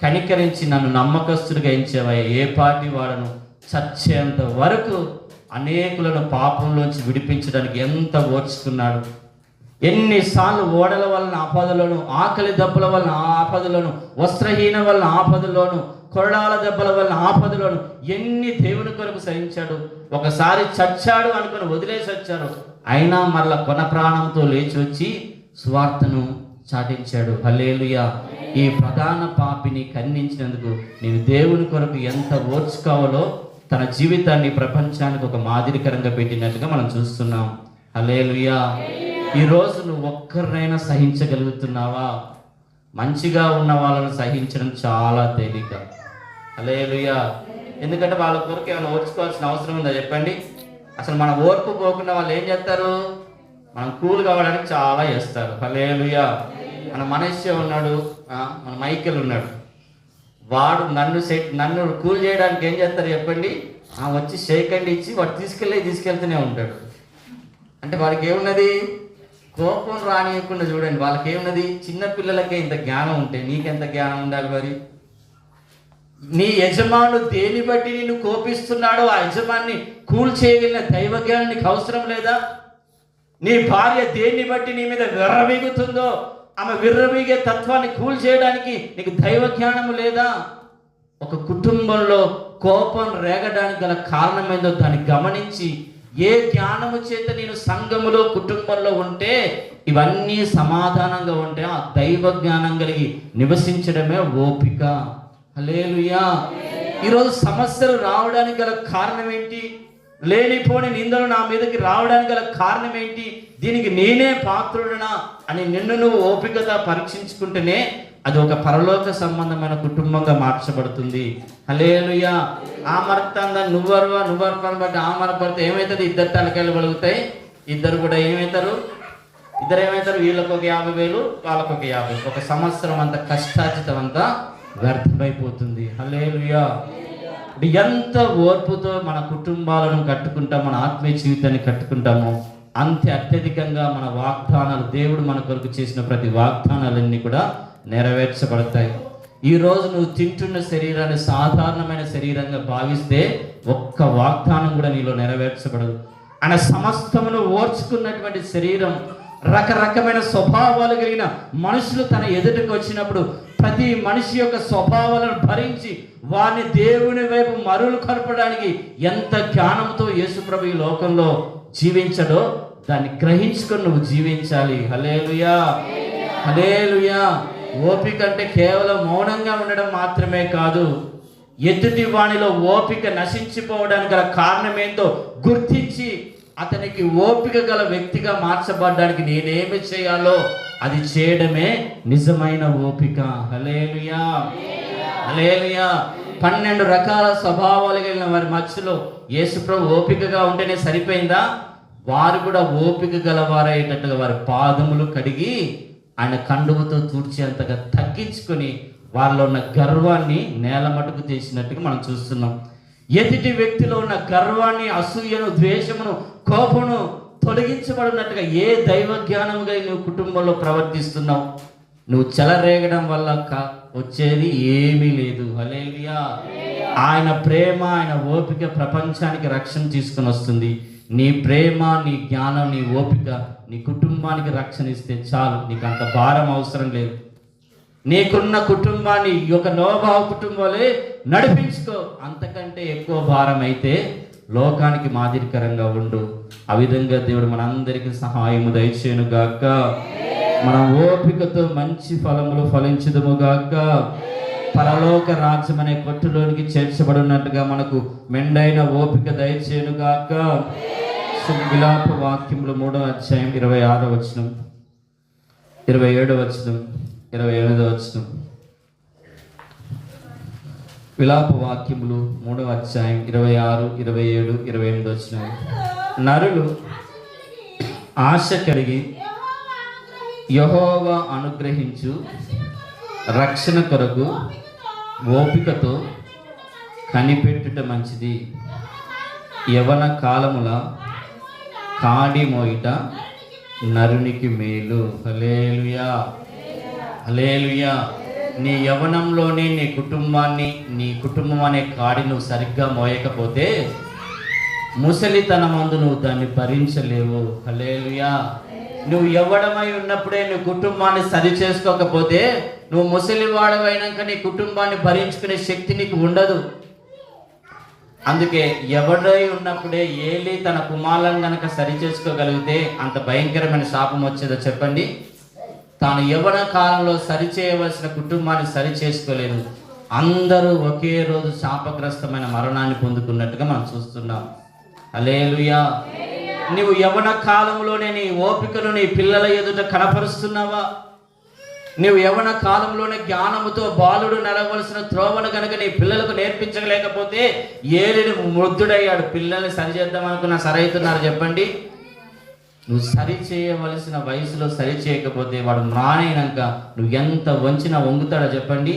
కనికరించి నన్ను నమ్మకస్తుడిగా ఎంచావయ్యా. ఏ పాటి వాడను చచ్చేంత వరకు అనేకులను పాపంలోంచి విడిపించడానికి ఎంత ఓర్చుకున్నాడు. ఎన్నిసార్లు ఓడల వలన ఆపదలోను, ఆకలి దెబ్బల వలన ఆపదలోను, వస్త్రహీన వలన ఆపదలోను, కొరడాల దెబ్బల వలన ఆపదలోను ఎన్ని దేవుని కొరకు సహించాడు. ఒకసారి చచ్చాడు అనుకుని వదిలేసి వచ్చారు, అయినా మరలా కొన ప్రాణంతో లేచి వచ్చి సువార్తను చాటించాడు. హల్లెలూయా. ఈ ప్రధాన పాపిని ఖండించినందుకు నేను దేవుని కొరకు ఎంత ఓర్చుకోవాలో తన జీవితాన్ని ప్రపంచానికి ఒక మాదిరికరంగా పెట్టినట్టుగా మనం చూస్తున్నాం. హల్లెలూయా. ఈరోజు నువ్వు ఒక్కరినైనా సహించగలుగుతున్నావా? మంచిగా ఉన్న వాళ్ళను సహించడం చాలా తేలిక. హల్లెలూయా. ఎందుకంటే వాళ్ళ కొరకు ఏమైనా ఓర్చుకోవాల్సిన అవసరం ఉందా చెప్పండి? అసలు మన ఓర్పు పోకుండా వాళ్ళు ఏం చేస్తారు? మనం కూల్ కావడానికి చాలా చేస్తారు. హల్లెలూయా. మన మనస్య ఉన్నాడు, మన మైకేల్ ఉన్నాడు, వాడు నన్ను కూల్ చేయడానికి ఏం చేస్తారు చెప్పండి? వచ్చి షేక్ హ్యాండ్ ఇచ్చి వాడు తీసుకెళ్తూనే ఉంటాడు. అంటే వాడికి ఏమున్నది? కోపం రానియకుండా. చూడండి, వాళ్ళకి ఏమున్నది? చిన్నపిల్లలకే ఇంత జ్ఞానం ఉంటే నీకెంత జ్ఞానం ఉండాలి మరి? నీ యజమానుడు దేని బట్టి నిన్ను కోపిస్తున్నాడో ఆ యజమాన్ని కూల్ చేయగలిగిన దైవ జ్ఞానం నీకు అవసరం లేదా? నీ భార్య దేన్ని బట్టి నీ మీద విర్రవీగుతుందో ఆమె విర్రవీగే తత్వాన్ని కూల్ చేయడానికి నీకు దైవ జ్ఞానము లేదా? ఒక కుటుంబంలో కోపం రేగడానికి గల కారణమేందో దాన్ని గమనించి ఏ జ్ఞానము చేత నేను సంఘములో కుటుంబంలో ఉంటే ఇవన్నీ సమాధానంగా ఉంటే ఆ దైవ జ్ఞానం కలిగి నివసించడమే ఓపిక. హల్లెలూయా. ఈరోజు సమస్యలు రావడానికి గల కారణం ఏంటి? లేనిపోని నిందలు నా మీదకి రావడానికి గల కారణం ఏంటి? దీనికి నేనే పాత్రుడనా అని నిన్ను నువ్వు ఓపికగా పరీక్షించుకుంటేనే అది ఒక పరలోక సంబంధమైన కుటుంబంగా మార్చబడుతుంది. హల్లెలూయా. ఆ మరతందా నువ్వరు బట్టి ఆ మరపడితే ఏమవుతుంది? ఇద్దరు తలకాయలు పలుగుతాయి. ఇద్దరు కూడా ఏమవుతారు? వీళ్ళకు ఒక 50,000, వాళ్ళకు ఒక 50,000. ఒక సంవత్సరం అంత కష్టార్జితం అంతా వ్యర్థమైపోతుంది. హల్లెలూయా. ఎంత ఓర్పుతో మన కుటుంబాలను కట్టుకుంటాం, మన ఆత్మీయ జీవితాన్ని కట్టుకుంటామో అంతే అత్యధికంగా మన వాగ్దానాలు, దేవుడు మన కొరకు చేసిన ప్రతి వాగ్దానాలన్నీ కూడా నెరవేర్చబడతాయి. ఈరోజు నువ్వు తింటున్న శరీరాన్ని సాధారణమైన శరీరంగా భావిస్తే ఒక్క వాగ్దానం కూడా నీలో నెరవేర్చబడదు. ఆయన సమస్తమును ఓర్చుకున్నటువంటి శరీరం, రకరకమైన స్వభావాలు కలిగిన మనుషులు తన ఎదుటికి వచ్చినప్పుడు ప్రతి మనిషి యొక్క స్వభావాలను భరించి వారిని దేవుని వైపు మరులు కలపడానికి ఎంత జ్ఞానంతో యేసుప్రభు ఈ లోకంలో జీవించడో దాన్ని గ్రహించుకొని నువ్వు జీవించాలి. హల్లెలూయా, హల్లెలూయా. ఓపిక అంటే కేవలం మౌనంగా ఉండడం మాత్రమే కాదు, ఎదుటి వాణిలో ఓపిక నశించిపోవడానికి గల కారణం ఏంటో గుర్తించి అతనికి ఓపిక గల వ్యక్తిగా మార్చబడడానికి నేనేమి చేయాలో అది చేయడమే నిజమైన ఓపిక. హల్లెలూయా, హల్లెలూయా. 12 రకాల స్వభావాలు కలిగిన వారి మధ్యలో యేసుప్రభు ఓపికగా ఉంటేనే సరిపోయిందా? వారు కూడా ఓపిక గలవారయ్యేటట్టుగా వారి పాదములు కడిగి ఆయన కండువతో తూర్చేంతగా తగ్గించుకొని వారిలో ఉన్న గర్వాన్ని నేల మటుకు చేసినట్టుగా మనం చూస్తున్నాం. ఎదుటి వ్యక్తిలో ఉన్న గర్వాన్ని, అసూయను, ద్వేషమును, కోపమును తొలగించబడినట్టుగా ఏ దైవ జ్ఞానముగా నువ్వు కుటుంబంలో ప్రవర్తిస్తున్నావు? నువ్వు చెలరేగడం వల్ల వచ్చేది ఏమీ లేదు. హల్లెలూయా. ఆయన ప్రేమ, ఆయన ఓపిక ప్రపంచానికి రక్షణ తీసుకొని వస్తుంది. నీ ప్రేమ, నీ జ్ఞానం, నీ ఓపిక నీ కుటుంబానికి రక్షణ ఇస్తే చాలు. నీకు అంత భారం అవసరం లేదు. నీకున్న కుటుంబాన్ని ఒక నోబావు కుటుంబాలే నడిపించుకో. అంతకంటే ఎక్కువ భారం అయితే లోకానికి మాదిరికరంగా ఉండు. ఆ విధంగా దేవుడు మనందరికీ సహాయము దయచేయును గాక. మనం ఓపికతో మంచి ఫలములు ఫలించుదుము గాక. పరలోక రాజ్యం అనే కొట్టులోనికి చేర్చబడినట్టుగా మనకు మెండైన ఓపిక దయచేయును గాక. విలాప వాక్యములు 3వ అధ్యాయం 26వ వచనం, 27వ వచనం, 28వ వచనం. విలాప వాక్యములు 3వ అధ్యాయం 26, 27, 28 వచనం. నరులు ఆశ కలిగి యెహోవా అనుగ్రహించు రక్షణ కొరకు ఓపికతో కనిపెట్టుట మంచిది. యవన కాలముల కాడి మోయిట నరునికి మేలు. హల్లెలూయా, హల్లెలూయా. నీ యవనంలోనే నీ కుటుంబం అనే కాడి నువ్వు సరిగ్గా మోయకపోతే ముసలితనమందు నువ్వు దాన్ని భరించలేవు. హల్లెలూయా. నువ్వు యవ్వనమై ఉన్నప్పుడే నువ్వు కుటుంబాన్ని సరి చేసుకోకపోతే నువ్వు ముసలివాడవైనాక నీ కుటుంబాన్ని భరించుకునే శక్తి నీకు ఉండదు. అందుకే ఎవడై ఉన్నప్పుడే ఏలి తన కుమారులను కనుక సరి చేసుకోగలిగితే అంత భయంకరమైన శాపం వచ్చేదో చెప్పండి. తాను యవ్వన కాలంలో సరి చేయవలసిన కుటుంబాన్ని సరి చేసుకోలేదు. అందరూ ఒకే రోజు శాపగ్రస్తమైన మరణాన్ని పొందుకున్నట్టుగా మనం చూస్తున్నాం. హల్లెలూయా. నీవు యవ్వన కాలంలోనే నీ ఓపికను నీ పిల్లల ఎదుట కనపరుస్తున్నావా? నీవు యవ్వన కాలంలోనే జ్ఞానముతో బాలుడు నడవలసిన త్రోవను కనుక నీ పిల్లలకు నేర్పించలేకపోతే ఏలిని వృద్ధుడయ్యాడు. పిల్లల్ని సరి చేద్దాం అనుకున్నా సరైతున్నారు చెప్పండి. నువ్వు సరి చేయవలసిన వయసులో సరి చేయకపోతే వాడు మ్రానైనాక నువ్వు ఎంత వంచినా వంగుతాడో చెప్పండి.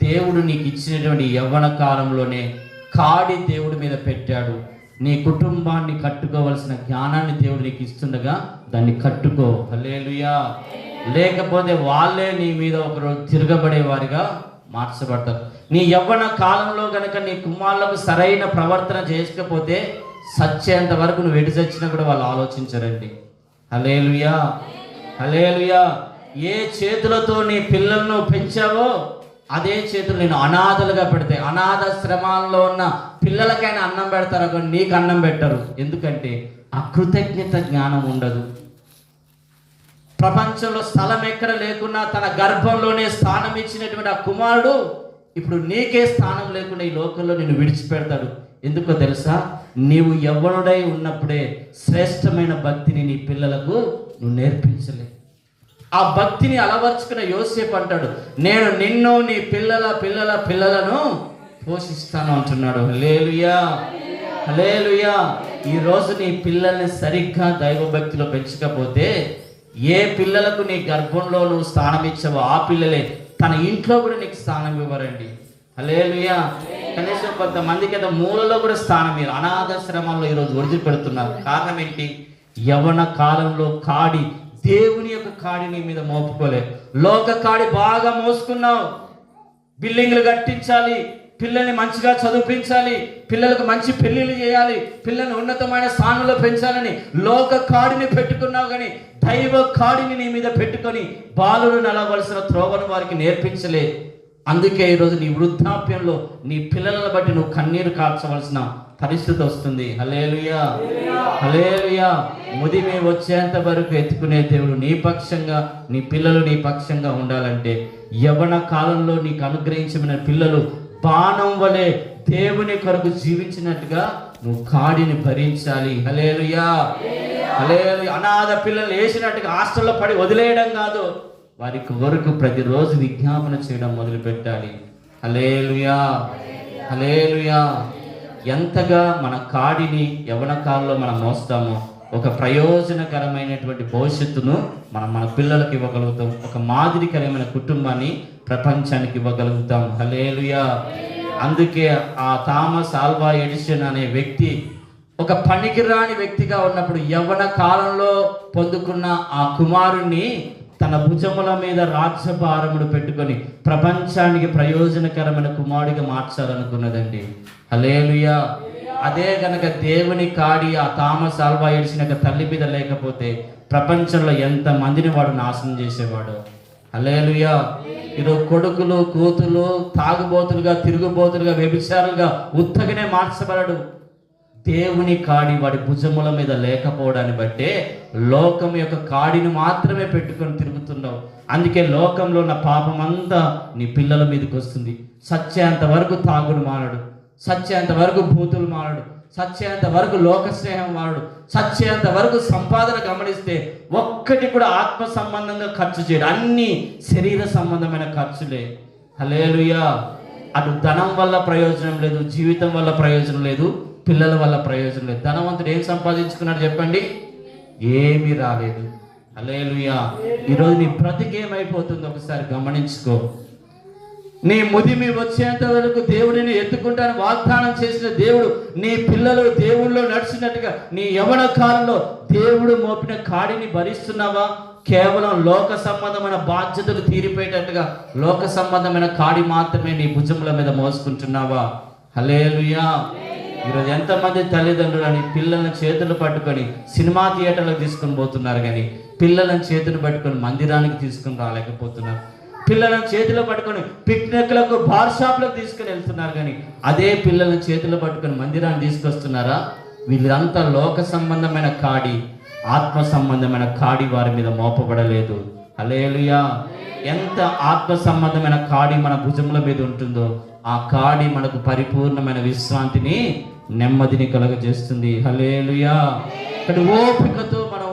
దేవుడు నీకు ఇచ్చినటువంటి యవ్వన కాలంలోనే కాడి దేవుడి మీద పెట్టాడు. నీ కుటుంబాన్ని కట్టుకోవలసిన జ్ఞానాన్ని దేవుడు నీకు ఇస్తుండగా దాన్ని కట్టుకో. హల్లెలూయా. లేకపోతే వాళ్ళే నీ మీద ఒకరోజు తిరగబడే వారిగా మార్చబడతారు. నీ యవ్వన కాలంలో కనుక నీ కుమారులకు సరైన ప్రవర్తన చేయకపోతే సచ్చేంత వరకు నువ్వు ఎటు చచ్చినా కూడా వాళ్ళు ఆలోచించరండి. హల్లెలూయా, హల్లెలూయా. ఏ చేతులతో నీ పిల్లలను పెంచావో అదే చేతులు నేను అనాథలుగా పెడితే అనాథాశ్రమాల్లో ఉన్న పిల్లలకైనా అన్నం పెడతారు, కానీ నీకు అన్నం పెట్టరు. ఎందుకంటే ఆ కృతజ్ఞత జ్ఞానం ఉండదు. ప్రపంచంలో స్థలం ఎక్కడ లేకున్నా తన గర్భంలోనే స్థానం ఇచ్చినటువంటి ఆ కుమారుడు ఇప్పుడు నీకే స్థానం లేకుండా ఈ లోకంలో నిన్ను విడిచిపెడతాడు. ఎందుకో తెలుసా? నీవు యవ్వనుడై ఉన్నప్పుడే శ్రేష్టమైన భక్తిని నీ పిల్లలకు నువ్వు నేర్పించలే. ఆ భక్తిని అలవర్చుకున్న యోసేపు అంటాడు, నేను నిన్ను నీ పిల్లలను పోషిస్తాను అంటున్నాడు. హల్లెలూయా, హల్లెలూయా. ఈరోజు నీ పిల్లల్ని సరిగ్గా దైవభక్తిలో పెంచకపోతే ఏ పిల్లలకు నీ గర్భంలో నువ్వు స్థానం ఇచ్చావో ఆ పిల్లలే తన ఇంట్లో కూడా నీకు స్థానం ఇవ్వరండి. హల్లెలూయా. కనీసం కొంతమందికి అయితే మూలలో కూడా స్థానం మీరు అనాథాశ్రమాల్లో ఈరోజు ఒడిచి పెడుతున్నారు. కారణం ఏంటి? యవ్వన కాలంలో కాడి, దేవుని యొక్క కాడి నీ మీద మోపుకోలే. లోక కాడి బాగా మోసుకున్నావు. బిల్డింగ్లు కట్టించాలి, పిల్లల్ని మంచిగా చదివించాలి, పిల్లలకు మంచి పెళ్లిళ్ళు చేయాలి, పిల్లల్ని ఉన్నతమైన స్థానంలో పెంచాలని లోక కాడిని పెట్టుకున్నావు. కానీ దైవ కాడిని నీ మీద పెట్టుకొని బాలుడు నడవలసిన త్రోవను వారికి నేర్పించలే. అందుకే ఈరోజు నీ వృద్ధాప్యంలో నీ పిల్లలను బట్టి నువ్వు కన్నీరు కార్చవలసిన పరిస్థితి వస్తుంది. హల్లెలూయా, హల్లెలూయా. ముదిమి వచ్చేంత వరకు ఎత్తుకునే దేవుడు నీ పక్షంగా, నీ పిల్లలు నీ పక్షంగా ఉండాలంటే యవ్వన కాలంలో నీకు అనుగ్రహించిన పిల్లలు బాణం వలె దేవుని కొరకు జీవించినట్టుగా నువ్వు కాడిని భరించాలి. హల్లెలూయా, హల్లెలూయా. అనాథ పిల్లలు వేసినట్టుగా హాస్టల్లో పడి వదిలేయడం కాదు, వారికి వరకు ప్రతిరోజు విజ్ఞాపన చేయడం మొదలు పెట్టాలి. హల్లెలూయా, హల్లెలూయా. ఎంతగా మన కాడిని యవ్వన కాలంలో మనం మోస్తామో ఒక ప్రయోజనకరమైనటువంటి భవిష్యత్తును మన పిల్లలకు ఇవ్వగలుగుతాం. ఒక మాదిరికరమైన కుటుంబాన్ని ప్రపంచానికి ఇవ్వగలుగుతాం. హల్లెలూయా. అందుకే ఆ థామస్ ఆల్వా ఎడిసన్ అనే వ్యక్తి ఒక పనికిరాని వ్యక్తిగా ఉన్నప్పుడు యవ్వన కాలంలో పొందుకున్న ఆ కుమారుణ్ణి తన భుజముల మీద రాజ్యభారమును పెట్టుకొని ప్రపంచానికి ప్రయోజనకరమైన కుమారుడిగా మార్చాలనుకున్నదండి. హల్లెలూయా. అదే గనక దేవుని కాడి ఆ థామస్ ఆల్వా ఎడిసన్ తల్లి మీద లేకపోతే ప్రపంచంలో ఎంత మందిని వాడు నాశనం చేసేవాడు. హల్లెలూయా. ఈరోజు కొడుకులు కూతులు తాగుబోతులుగా, తిరుగుబోతులుగా, వ్యభిచారులుగా ఉత్తగనే మార్చబడడు. దేవుని కాడి వాడి భుజముల మీద లేకపోవడాన్ని బట్టే లోకం యొక్క కాడిని మాత్రమే పెట్టుకొని తిరుగుతున్నావు. అందుకే లోకంలో ఉన్న పాపం అంతా నీ పిల్లల మీదకి వస్తుంది. సత్యంత వరకు తాగుడు మానడు, సత్యంత వరకు భూతులు మానడు, సత్యంత వరకు లోక స్నేహం మానడు, సత్యంత వరకు సంపాదన గమనిస్తే ఒక్కటి కూడా ఆత్మ సంబంధంగా ఖర్చు చేయడు, అన్ని శరీర సంబంధమైన ఖర్చులే. హల్లెలూయా. అటు ధనం వల్ల ప్రయోజనం లేదు, జీవితం వల్ల ప్రయోజనం లేదు, పిల్లల వల్ల ప్రయోజనం లేదు. ధనవంతుడు ఏం సంపాదించుకున్నాడు చెప్పండి? ఏమీ రాలేదు. హల్లెలూయా. ఈరోజు నీ బ్రతికేమైపోతుంది ఒకసారి గమనించుకో. నీ ముదిమి వచ్చేంత వరకు దేవుడిని ఎత్తుకుంటాను వాగ్దానం చేసిన దేవుడు నీ పిల్లలు దేవుళ్ళో నడిచినట్టుగా నీ యవ్వన కాలంలో దేవుడు మోపిన కాడిని భరిస్తున్నావా? కేవలం లోక సంబంధమైన బాధ్యతలు తీరిపోయేటట్టుగా లోక సంబంధమైన కాడి మాత్రమే నీ భుజముల మీద మోసుకుంటున్నావా? హల్లెలూయా. ఈరోజు ఎంతమంది తల్లిదండ్రులు అని పిల్లలను చేతులు పట్టుకొని సినిమా థియేటర్లకు తీసుకొని పోతున్నారు, కానీ పిల్లలను చేతులు పట్టుకొని మందిరానికి తీసుకొని రాలేకపోతున్నారు. పిల్లలను చేతిలో పట్టుకొని పిక్నిక్లకు, బార్ షాప్లకు తీసుకుని వెళ్తున్నారు, కానీ అదే పిల్లలను చేతిలో పట్టుకొని మందిరాన్ని తీసుకొస్తున్నారా? వీళ్ళంతా లోక సంబంధమైన కాడి, ఆత్మ సంబంధమైన కాడి వారి మీద మోపబడలేదు. హల్లెలూయా. ఎంత ఆత్మ సంబంధమైన కాడి మన భుజముల మీద ఉంటుందో ఆ కాడి మనకు పరిపూర్ణమైన విశ్రాంతిని, నెమ్మదిని కలుగజేస్తుంది. హల్లెలూయా. ఇక్కడ ఓపికతో మనం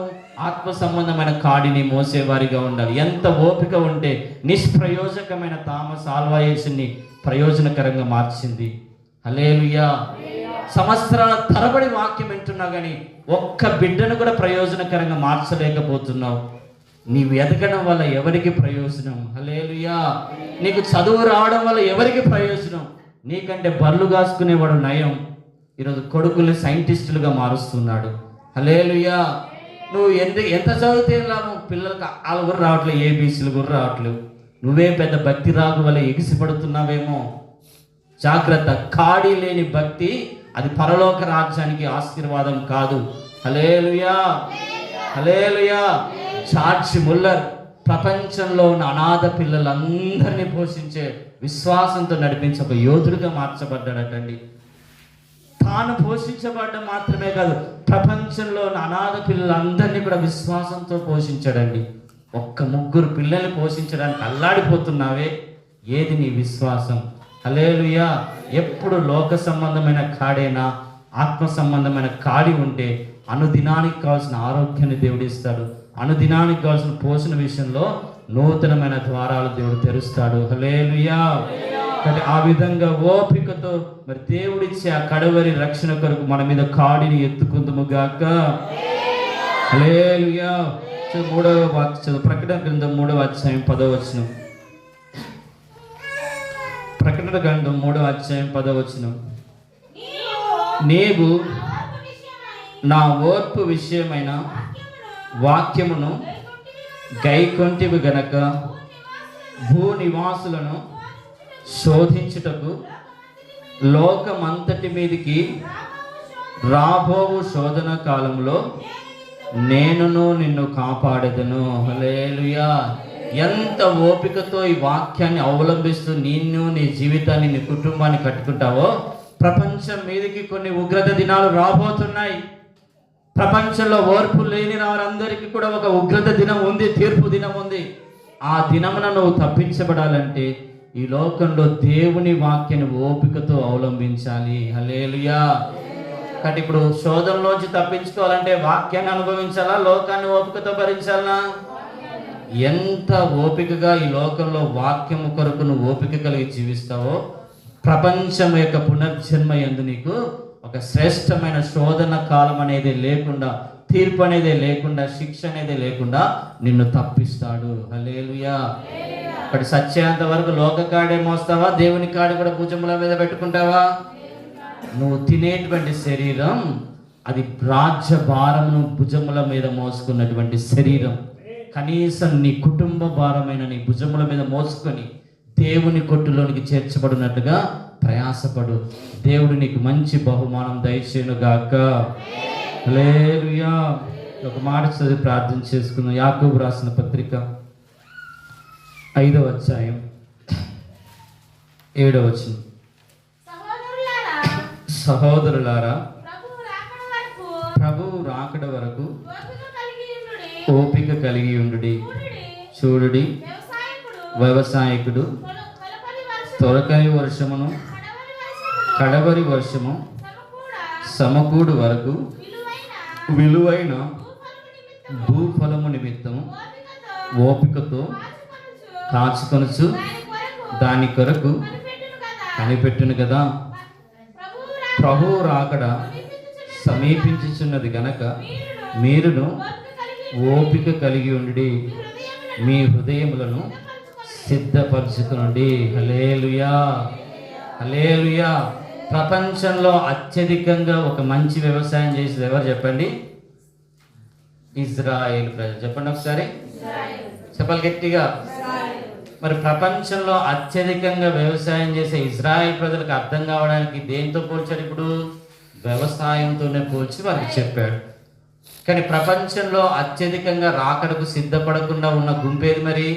ఆత్మ సంబంధమైన కాడిని మోసేవారిగా ఉండాలి. ఎంత ఓపిక ఉంటే నిష్ప్రయోజకమైన థామస్ ఆల్వా ఎడిసన్ని ప్రయోజనకరంగా మార్చింది. హల్లెలూయా. సంవత్సరాల తరబడి వాక్యం వింటున్నా కానీ ఒక్క బిడ్డను కూడా ప్రయోజనకరంగా మార్చలేకపోతున్నావు. నీవు ఎదగడం వల్ల ఎవరికి ప్రయోజనం? హల్లెలూయా. నీకు చదువు రావడం వల్ల ఎవరికి ప్రయోజనం? నీకంటే బర్లు కాసుకునేవాడు నయం. ఈరోజు కొడుకుల్ని సైంటిస్టులుగా మారుస్తున్నాడు. హల్లెలూయా. నువ్వు ఎంత చదివితే లాభం? పిల్లలకు వాళ్ళు కూడా రావట్లేదు, ఏబీసీలు కూడా రావట్లేదు. నువ్వే పెద్ద భక్తి రాగు వల్ల ఎగిసిపడుతున్నావేమో. జాగ్రత్త. కాడి లేని భక్తి అది పరలోక రాజ్యానికి ఆశీర్వాదం కాదు. హల్లెలూయా. హల్లెలూయా. జార్జ్ ముల్లర్ ప్రపంచంలో ఉన్న అనాథ పిల్లలందరినీ పోషించే విశ్వాసంతో నడిపించే ఒక యోధుడిగా మార్చబడ్డాడటండి. తాను పోషించబడ్డం మాత్రమే కాదు, ప్రపంచంలో ఉన్న అనాథ పిల్లలందరినీ కూడా విశ్వాసంతో పోషించాడండి. ఒక్క 3 పిల్లల్ని పోషించడానికి అల్లాడిపోతున్నావే, ఏది నీ విశ్వాసం? హల్లెలూయా. ఎప్పుడు లోక సంబంధమైన కాడేనా? ఆత్మ సంబంధమైన కాడి ఉంటే అనుదినానికి కావాల్సిన ఆరోగ్యాన్ని దేవుడు ఇస్తాడు. అనుదినానికి కావాల్సిన పోషణ విషయంలో నూతనమైన ద్వారాలు దేవుడు తెరుస్తాడు. హల్లెలూయా. కానీ ఆ విధంగా ఓపికతో మరి దేవుడిచ్చే ఆ కడవరి రక్షణ కొరకు మన మీద కాడిని ఎత్తుకుందుము గాక. హల్లెలూయా. 3వ వాక్యం ప్రకటన గ్రంథం 3వ అధ్యాయం 10వ వచనం. ప్రకటన గ్రంథం 3వ అధ్యాయం 10వ వచనం. నీవు నా ఓర్పు విషయమైన వాక్యమును గైకొంటివి గనక భూనివాసులను శోధించుటకు లోకమంతటి మీదికి రాబోవు శోధన కాలంలో నేనును నిన్ను కాపాడెదను. హల్లెలూయా. ఎంత ఓపికతో ఈ వాక్యాన్ని అవలంబిస్తూ నిన్ను, నీ జీవితాన్ని, నీ కుటుంబాన్ని కట్టుకుంటావో ప్రపంచం మీదకి కొన్ని ఉగ్రత దినాలు రాబోతున్నాయి. ప్రపంచంలో ఓర్పు లేని వారందరికీ కూడా ఒక ఉగ్రత దినం ఉంది, తీర్పు దినం ఉంది. ఆ దినమున నువ్వు తప్పించబడాలంటే ఈ లోకంలో దేవుని వాక్యాన్ని ఓపికతో అవలంబించాలి. హల్లెలూయా. కాబట్టి ఇప్పుడు శోధనలోంచి తప్పించుకోవాలంటే వాక్యాన్ని అనుభవించాలా, లోకాన్ని ఓపికతో భరించాలా? ఎంత ఓపికగా ఈ లోకంలో వాక్యము కొరకు నువ్వు ఓపిక కలిగి జీవిస్తావో ప్రపంచం యొక్క పునర్జన్మ యందు నీకు ఒక శ్రేష్టమైన శోధన కాలం అనేది లేకుండా, తీర్పు అనేది లేకుండా, శిక్ష అనేది లేకుండా నిన్ను తప్పిస్తాడు. హల్లెలూయా. అక్కడ సత్యంత వరకు లోక కాడే మోస్తావా, దేవుని కాడి కూడా భుజముల మీద పెట్టుకుంటావా? నువ్వు తినేటువంటి శరీరం అది రాజ్య భారమును భుజముల మీద మోసుకున్నటువంటి శరీరం. కనీసం నీ కుటుంబ భారమైన నీ భుజముల మీద మోసుకొని దేవుని కొట్టులోనికి చేర్చబడినట్టుగా ప్రయాసపడు. దేవుడు నీకు మంచి బహుమానం దయచేయునుగాక. హల్లెలూయా. ఒక మాట చదివి ప్రార్థన చేసుకుందాం. యాకోబు రాసిన పత్రిక 5వ అధ్యాయం 7వ వచనం. సహోదరులారా, ప్రభువు రాకడ వరకు ఓపిక కలిగి ఉండుడి. చూడుడి, వ్యవసాయకుడు తొలకరి వర్షమును కడవరి వర్షము సమకూడు వరకు విలువైన భూఫలము నిమిత్తము ఓపికతో కాచుకొనుచు దాని కొరకు కనిపెట్టును కదా. ప్రభువు రాకడ సమీపించుచున్నది గనక మీరును ఓపిక కలిగి ఉండి మీ హృదయములను సిద్ధపరచుకునండి. హల్లెలూయా, హల్లెలూయా. ప్రపంచంలో అత్యధికంగా ఒక మంచి వ్యవసాయం చేసేది ఎవరు చెప్పండి? ఇజ్రాయేల్ ప్రజలు. చెప్పండి ఒకసారి, చెప్పాలి గట్టిగా. మరి ప్రపంచంలో అత్యధికంగా వ్యవసాయం చేసే ఇజ్రాయేల్ ప్రజలకు అర్థం కావడానికి దేంతో పోల్చాడు? ఇప్పుడు వ్యవసాయంతోనే పోల్చి వారికి చెప్పాడు. కానీ ప్రపంచంలో అత్యధికంగా రాకడకు సిద్ధపడకుండా ఉన్న గుంపేది మరి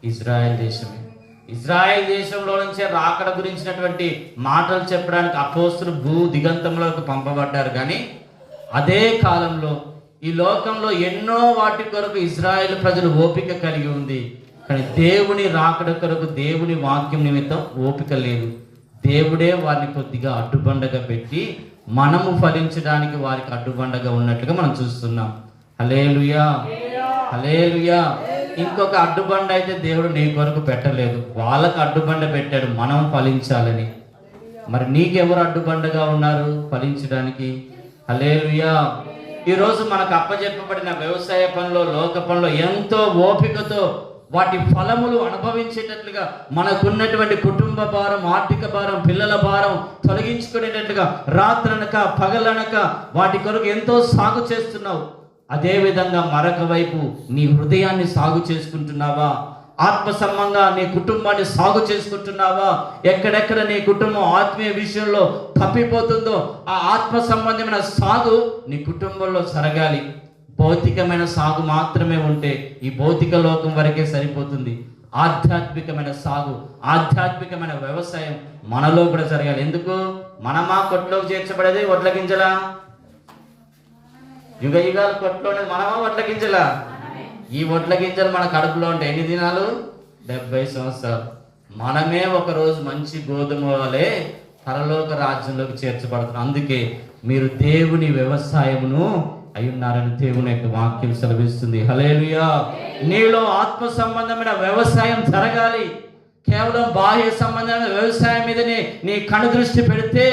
ఇజ్రాయెల్ దేశమే. ఇజ్రాయెల్ దేశంలో నుంచే రాకడ గురించినటువంటి మాటలు చెప్పడానికి అపోస్తులు భూ దిగంతంలోకి పంపబడ్డారు. కానీ అదే కాలంలో ఈ లోకంలో ఎన్నో వాటి కొరకు ఇజ్రాయెల్ ప్రజలు ఓపిక కలిగి ఉంది. కానీ దేవుని రాకడ కొరకు దేవుని వాక్యం నిమిత్తం ఓపిక లేదు. దేవుడే వారిని కొద్దిగా అడ్డుబండగా పెట్టి మనము ఫలించడానికి వారికి అడ్డుబండగా ఉన్నట్లుగా మనం చూస్తున్నాం. హల్లెలూయా, హల్లెలూయా. ఇంకొక అడ్డుబండ అయితే దేవుడు నీ కొరకు పెట్టలేదు, వాళ్ళకు అడ్డుబండ పెట్టాడు మనం ఫలించాలని. మరి నీకెవరు అడ్డుబండగా ఉన్నారు ఫలించడానికి? హల్లెలూయా. ఈరోజు మనకు అప్పచెప్పబడిన వ్యవసాయ పనిలో, లోక పనిలో ఎంతో ఓపికతో వాటి ఫలములు అనుభవించేటట్లుగా మనకున్నటువంటి కుటుంబ భారం, ఆర్థిక భారం, పిల్లల భారం తొలగించుకునేటట్లుగా రాత్రనక పగలనక వాటి కొరకు ఎంతో సాగు చేస్తున్నావు. అదేవిధంగా మరొక వైపు నీ హృదయాన్ని సాగు చేసుకుంటున్నావా? ఆత్మ సంబంధంగా నీ కుటుంబాన్ని సాగు చేసుకుంటున్నావా? ఎక్కడెక్కడ నీ కుటుంబం ఆత్మీయ విషయంలో తప్పిపోతుందో ఆ ఆత్మ సంబంధమైన సాగు నీ కుటుంబంలో జరగాలి. భౌతికమైన సాగు మాత్రమే ఉంటే ఈ భౌతిక లోకం వరకే సరిపోతుంది. ఆధ్యాత్మికమైన సాగు, ఆధ్యాత్మికమైన వ్యవసాయం మనలో కూడా జరగాలి. ఎందుకు? మనమా కొట్లోకి చేర్చబడేది వడ్ల గింజలా? యుగ యుగాలు కొట్లోనే మనమా వడ్ల గింజలా? ఈ వడ్ల గింజలు మన కడుపులో ఉంటే ఎన్ని దినాలు? 70 సంవత్సరాలు. మనమే ఒకరోజు మంచి గోధుమ వలె పరలోక రాజ్యంలోకి చేర్చబడుతున్నాం. అందుకే మీరు దేవుని వ్యవసాయమును అయ్యున్నారని దేవుని యొక్క వాక్యం సెలవిస్తుంది. హల్లెలూయా. నీలో ఆత్మ సంబంధమైన వ్యవసాయం జరగాలి. కేవలం బాహ్య సంబంధమైన వ్యవసాయం మీదనే నీ కనుదృష్టి పెడితే,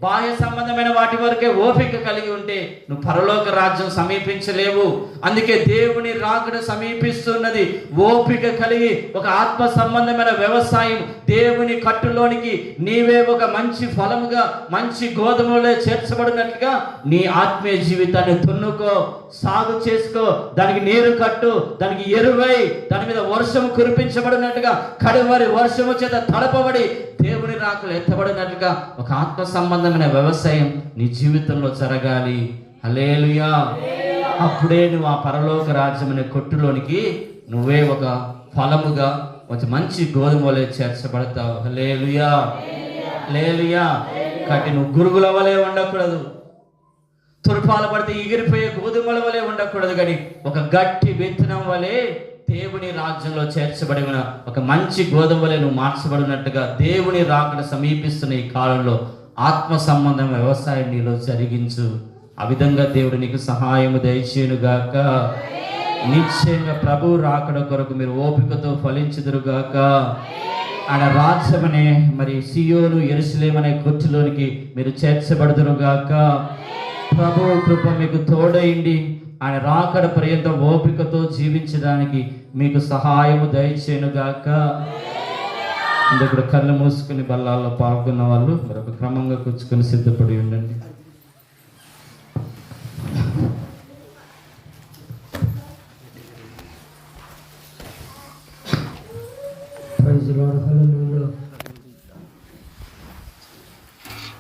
బాహ్య సంబంధమైన వాటి వరకే ఓపిక కలిగి ఉంటే నువ్వు పరలోక రాజ్యం సమీపించలేవు. అందుకే దేవుని రాకడ సమీపిస్తున్నది. ఓపిక కలిగి ఒక ఆత్మ సంబంధమైన వ్యవసాయం దేవుని కట్టులోనికి నీవే ఒక మంచి ఫలముగా, మంచి గోధుమలో చేర్చబడినట్లుగా నీ ఆత్మీయ జీవితాన్ని దున్నుకో, సాగు చేసుకో, దానికి నీరు కట్టు, దానికి ఎరువై, దాని మీద వర్షము కురిపించబడినట్టుగా కడువరి వర్షము చేత తడపబడి దేవుని రాకలు ఎత్తబడినట్లుగా ఒక ఆత్మ సంబంధమైన వ్యవసాయం నీ జీవితంలో జరగాలి. హల్లెలూయా. అప్పుడే నువ్వు ఆ పరలోక రాజ్యం అనే కొట్టులోనికి నువ్వే ఒక ఫలముగా, ఒక మంచి గోధుమలే చేర్చబడతావు. హల్లెలూయా, హల్లెలూయా. కాబట్టి నువ్వు గురుగుల వలె ఉండకూడదు, తుర్పాలు పడితే ఎగిరిపోయే గోధుమల వలె ఉండకూడదు. కానీ ఒక గట్టి విత్తనం వలె దేవుని రాజ్యంలో చేర్చబడిన ఒక మంచి గోధుమ వలె నువ్వు మార్చబడినట్టుగా దేవుని రాకడ సమీపిస్తున్న ఈ కాలంలో ఆత్మ సంబంధం వ్యవసాయం నీలో జరిగించు. ఆ విధంగా దేవుడు నీకు సహాయము దయచేయునుగాక. నిశ్చయంగా ప్రభు రాకడ కొరకు మీరు ఓపికతో ఫలించుదురుగాక. ఆయన రాజ్యమనే మరి సియోను యెరూషలేము అనే కొట్టులోనికి మీరు చేర్చబడుదురుగాక. ప్రభు కృప మీకు తోడైండి ఆయన రాకడ పర్యంతం ఓపికతో జీవించడానికి మీకు సహాయము దయచేయునుగాక. ఇప్పుడు కళ్ళు మూసుకుని బల్లాల్లో పాల్గొన్న వాళ్ళు మరొక క్రమంగా కూర్చుకొని సిద్ధపడి ఉండండి.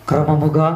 క్రమముగా